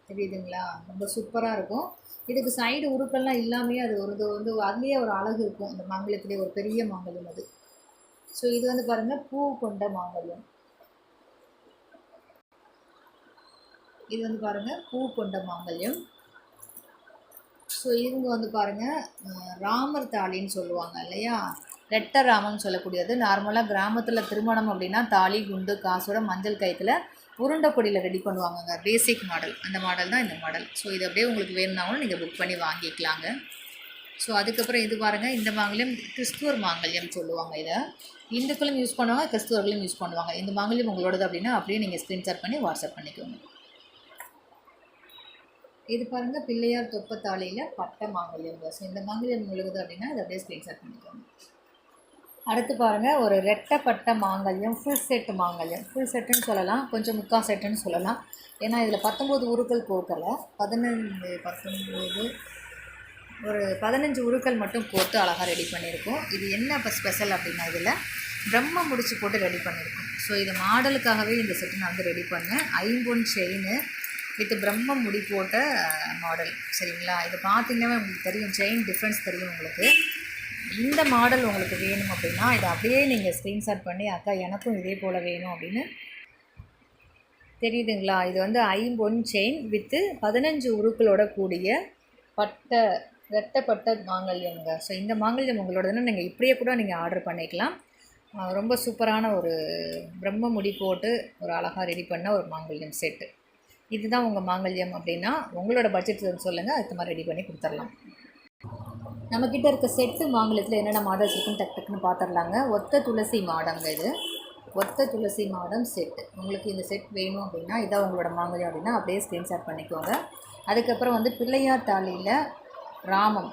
தெரியுதுங்களா? ரொம்ப சூப்பராக இருக்கும். இதுக்கு சைடு உருக்கெல்லாம் இல்லாமையே அது ஒரு இது வந்து அதுலேயே ஒரு அழகு இருக்கும். அந்த மாங்கல்யத்துலேயே ஒரு பெரிய மாங்கல்யம் அது. ஸோ இது வந்து பாருங்கள், பூ கொண்ட மாங்கல்யம். இது வந்து பாருங்கள், பூ கொண்ட மாங்கல்யம். ஸோ இவங்க வந்து பாருங்கள், ராமர் தாலின்னு சொல்லுவாங்க இல்லையா? ரெட்டை ராமன் சொல்லக்கூடியது. நார்மலாக கிராமத்தில் திருமணம் அப்படின்னா தாலி, குண்டு, காசோட மஞ்சள் கயிற்றுல உருண்டை பொடியில் ரெடி பண்ணுவாங்கங்க. பேசிக் மாடல், அந்த மாடல் தான் இந்த மாடல். ஸோ இது அப்படியே உங்களுக்கு வேணும்னாலும் நீங்கள் புக் பண்ணி வாங்கிக்கலாங்க. ஸோ அதுக்கப்புறம் இது பாருங்கள், இந்த மாங்கல்யம் கிறிஸ்துவர் மாங்கல்யம் சொல்லுவாங்க. இதை இந்துக்களும் யூஸ் பண்ணுவாங்க, கிறிஸ்துவர்களும் யூஸ் பண்ணுவாங்க. இந்த மாங்கல்யம் உங்களோடது அப்படின்னா அப்படியே நீங்கள் ஸ்க்ரீன்ஷாட் பண்ணி வாட்ஸ்அப் பண்ணிக்கோங்க. இது பாருங்கள், பிள்ளையார் தொப்பத்தாளியில் பட்டை மாங்கல்யம். ஸோ இந்த மாங்கல்யம் உழுகுது அப்படின்னா இதை அப்படியே ஸ்க்ரீன்ஷாட் பண்ணிக்கோங்க. அடுத்து பாருங்கள், ஒரு ரெட்டைப்பட்ட மாங்கல்யம், ஃபுல் செட்டு மாங்கல்யம். ஃபுல் செட்டுன்னு சொல்லலாம், கொஞ்சம் முக்கால் செட்டுன்னு சொல்லலாம். ஏன்னா இதில் 19 உருக்கள் கோக்கலை, 19 ஒரு 15 உருக்கள் மட்டும் போட்டு அழகாக ரெடி பண்ணியிருக்கோம். இது என்ன இப்போ ஸ்பெஷல் அப்படின்னா இதில் பிரம்ம முடிச்சு போட்டு ரெடி பண்ணியிருக்கோம். ஸோ இது மாடலுக்காகவே இந்த செட்டு நான் வந்து ரெடி பண்ணேன். 5 பொன் செயின் வித் பிரம்ம முடி போட்ட மாடல். சரிங்களா? இது பார்த்திங்கன்னா உங்களுக்கு தெரியும், செயின் டிஃப்ரென்ஸ் தெரியும் உங்களுக்கு. இந்த மாடல் உங்களுக்கு வேணும் அப்படின்னா இதை அப்படியே நீங்கள் ஸ்க்ரீன்ஷாட் பண்ணி, அக்கா எனக்கும் இதே போல் வேணும் அப்படின்னு. தெரியுதுங்களா? இது வந்து 5 பொன் செயின் வித்து 15 உருக்களோட கூடிய பட்டை ரெட்டைப்பட்ட மாங்கல்யங்க. ஸோ இந்த மாங்கல்யம் உங்களோடதுன்னு நீங்கள் இப்படியே கூட நீங்கள் ஆர்டர் பண்ணிக்கலாம். ரொம்ப சூப்பரான ஒரு பிரம்ம முடி போட்டு ஒரு அழகாக ரெடி பண்ண ஒரு மாங்கல்யம் செட்டு. இதுதான் உங்கள் மாங்கல்யம் அப்படின்னா உங்களோட பட்ஜெட் சொல்லுங்கள், அதுக்கு மாதிரி ரெடி பண்ணி கொடுத்துர்லாம். நம்மக்கிட்ட இருக்க செட்டு மாங்கல்யத்தில் என்னென்ன மாடல்ஸ் இருக்குன்னு டக்குன்னு பார்த்துடலாங்க. ஒத்த துளசி மாடங்க இது. ஒத்த துளசி மாடம் செட்டு. உங்களுக்கு இந்த செட் வேணும் அப்படின்னா இதான் உங்களோட மாங்கல்யம் அப்படின்னா அப்படியே ஸ்க்ரீன்ஷாட் பண்ணிக்கோங்க. அதுக்கப்புறம் வந்து பிள்ளையார் தாலியில் ராமம்.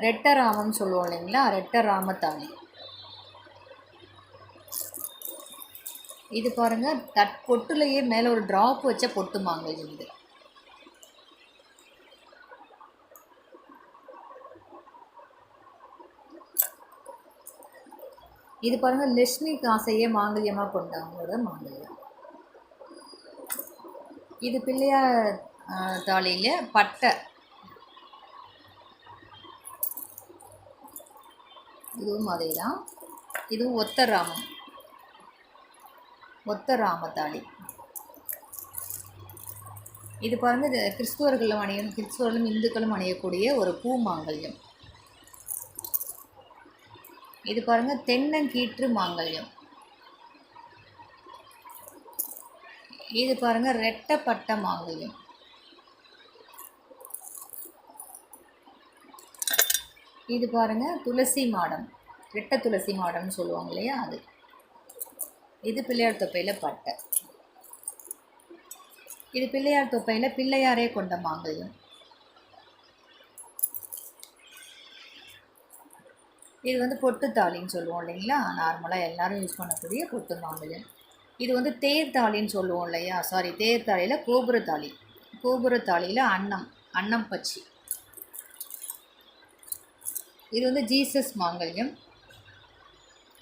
ரெட்டை ராமம் சொல்லுவோம் இல்லைங்களா? ரெட்டை ராமத்தாலி. இது பாருங்கள், பொட்டுலையே மேலே ஒரு ட்ராப் வச்ச பொட்டு மாங்கல்யம் இது. இது பாருங்கள், லட்சுமி காசையே மாங்கல்யமாக கொண்டவங்களோட மாங்கல்யம். இது பிள்ளையார் தாலியில் பட்டை. இதுவும் அதே தான். இதுவும் ஒத்த ராமம், ஒத்த ராமத்தாளி. இது பாருங்கள், இது கிறிஸ்துவர்களும் அணியும், கிறிஸ்துவர்களும் இந்துக்களும் அணியக்கூடிய ஒரு பூ மாங்கல்யம். இது பாருங்கள், தென்னங்கீற்று மாங்கல்யம். இது பாருங்கள், ரெட்டைப்பட்ட மாங்கல்யம். இது பாருங்கள், துளசி மாடம், ரெட்டை துளசி மாடம்னு சொல்லுவாங்க இல்லையா அது. இது பிள்ளையார் தொப்பையில் பட்டை. இது பிள்ளையார் தொப்பையில் பிள்ளையாரே கொண்ட மாங்கல்யம். இது வந்து பொட்டு தாலின்னு சொல்லுவோம் இல்லைங்களா? நார்மலாக எல்லோரும் யூஸ் பண்ணக்கூடிய பொட்டு மாங்கல்யம். இது வந்து தேர் தாலின்னு சொல்லுவோம் இல்லையா? சாரி, தேர் தாலியில் கோபுரத்தாலி. கோபுரத்தாலியில் அன்னம் பச்சி. இது வந்து ஜீசஸ் மாங்கல்யம்.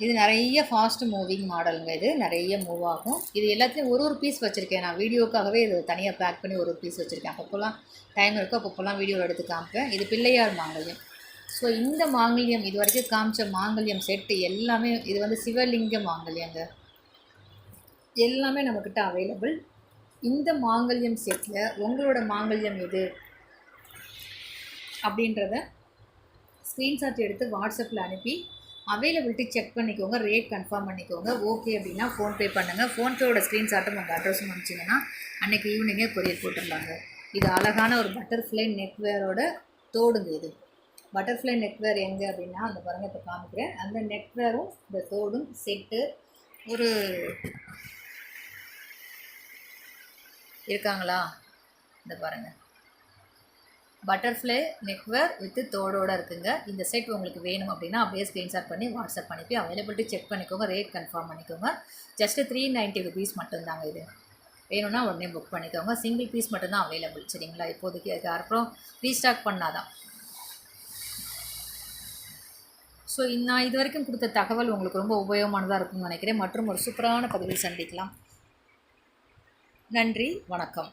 இது நிறைய ஃபாஸ்ட் மூவிங் மாடலுங்க. இது நிறைய மூவ் ஆகும். இது எல்லாத்துலேயும் ஒரு பீஸ் வச்சுருக்கேன் நான் வீடியோக்காகவே. இது தனியாக பேக் பண்ணி ஒரு பீஸ் வச்சுருக்கேன். அப்பப்போலாம் டைம் இருக்கோ அப்பப்போலாம் வீடியோவில் எடுத்து காமிப்பேன். இது பிள்ளையார் மாங்கல்யம். ஸோ இந்த மாங்கல்யம் இது வரைக்கும் காமிச்ச மாங்கல்யம் செட்டு எல்லாமே இது வந்து சிவலிங்க மாங்கல்யங்க. எல்லாமே நம்மக்கிட்ட அவைலபிள். இந்த மாங்கல்யம் செட்டில் உங்களோட மாங்கல்யம் எது அப்படின்றத ஸ்க்ரீன்ஷாட் எடுத்து வாட்ஸ்அப்பில் அனுப்பி அவைலபிலிட்டி செக் பண்ணிக்கோங்க, ரேட் கன்ஃபார்ம் பண்ணிக்கோங்க. ஓகே அப்படின்னா ஃபோன்பே பண்ணுங்கள். ஃபோன்பேயோட ஸ்க்ரீன்ஷாட்டும் உங்கள் அட்ரஸும் அனுப்பிச்சிங்கன்னா அன்றைக்கி ஈவினிங்கே கொரியர் போட்டுடலாங்க. இது அழகான ஒரு பட்டர்ஃப்ளை நெக்வேரோட தோடுங்க. இது பட்டர்ஃப்ளை நெக்வேர் எங்கே அப்படின்னா அந்த பாருங்கள், இப்போ காமிக்கிறேன். அந்த நெக்வேரும் இந்த தோடும் செட்டு ஒரு இருக்காங்களா? இந்த பாருங்கள், பட்டர்ஃப்ளை நெக்வேர் வித்து தோடோடு இருக்குங்க. இந்த செட் உங்களுக்கு வேணும் அப்படின்னா அப்படியே ஸ்க்ரீன்ஷாட் பண்ணி வாட்ஸ்அப் அனுப்பி அவைலபிலிட்டி செக் பண்ணிக்கோங்க, ரேட் கன்ஃபார்ம் பண்ணிக்கோங்க. ஜஸ்ட்டு 390 ருபீஸ் மட்டும்தாங்க. இது வேணும்னா உடனே புக் பண்ணிக்கோங்க. சிங்கிள் பீஸ் மட்டும்தான் அவைலபிள், சரிங்களா? இப்போதைக்கு அதுக்கப்புறம் ரீஸ்டாக் பண்ணாதான். ஸோ நான் இது வரைக்கும் கொடுத்த தகவல் உங்களுக்கு ரொம்ப உபயோகமானதாக இருக்கும்னு நினைக்கிறேன். மற்றும் ஒரு சூப்பரான பதிவில் சந்திக்கலாம். நன்றி, வணக்கம்.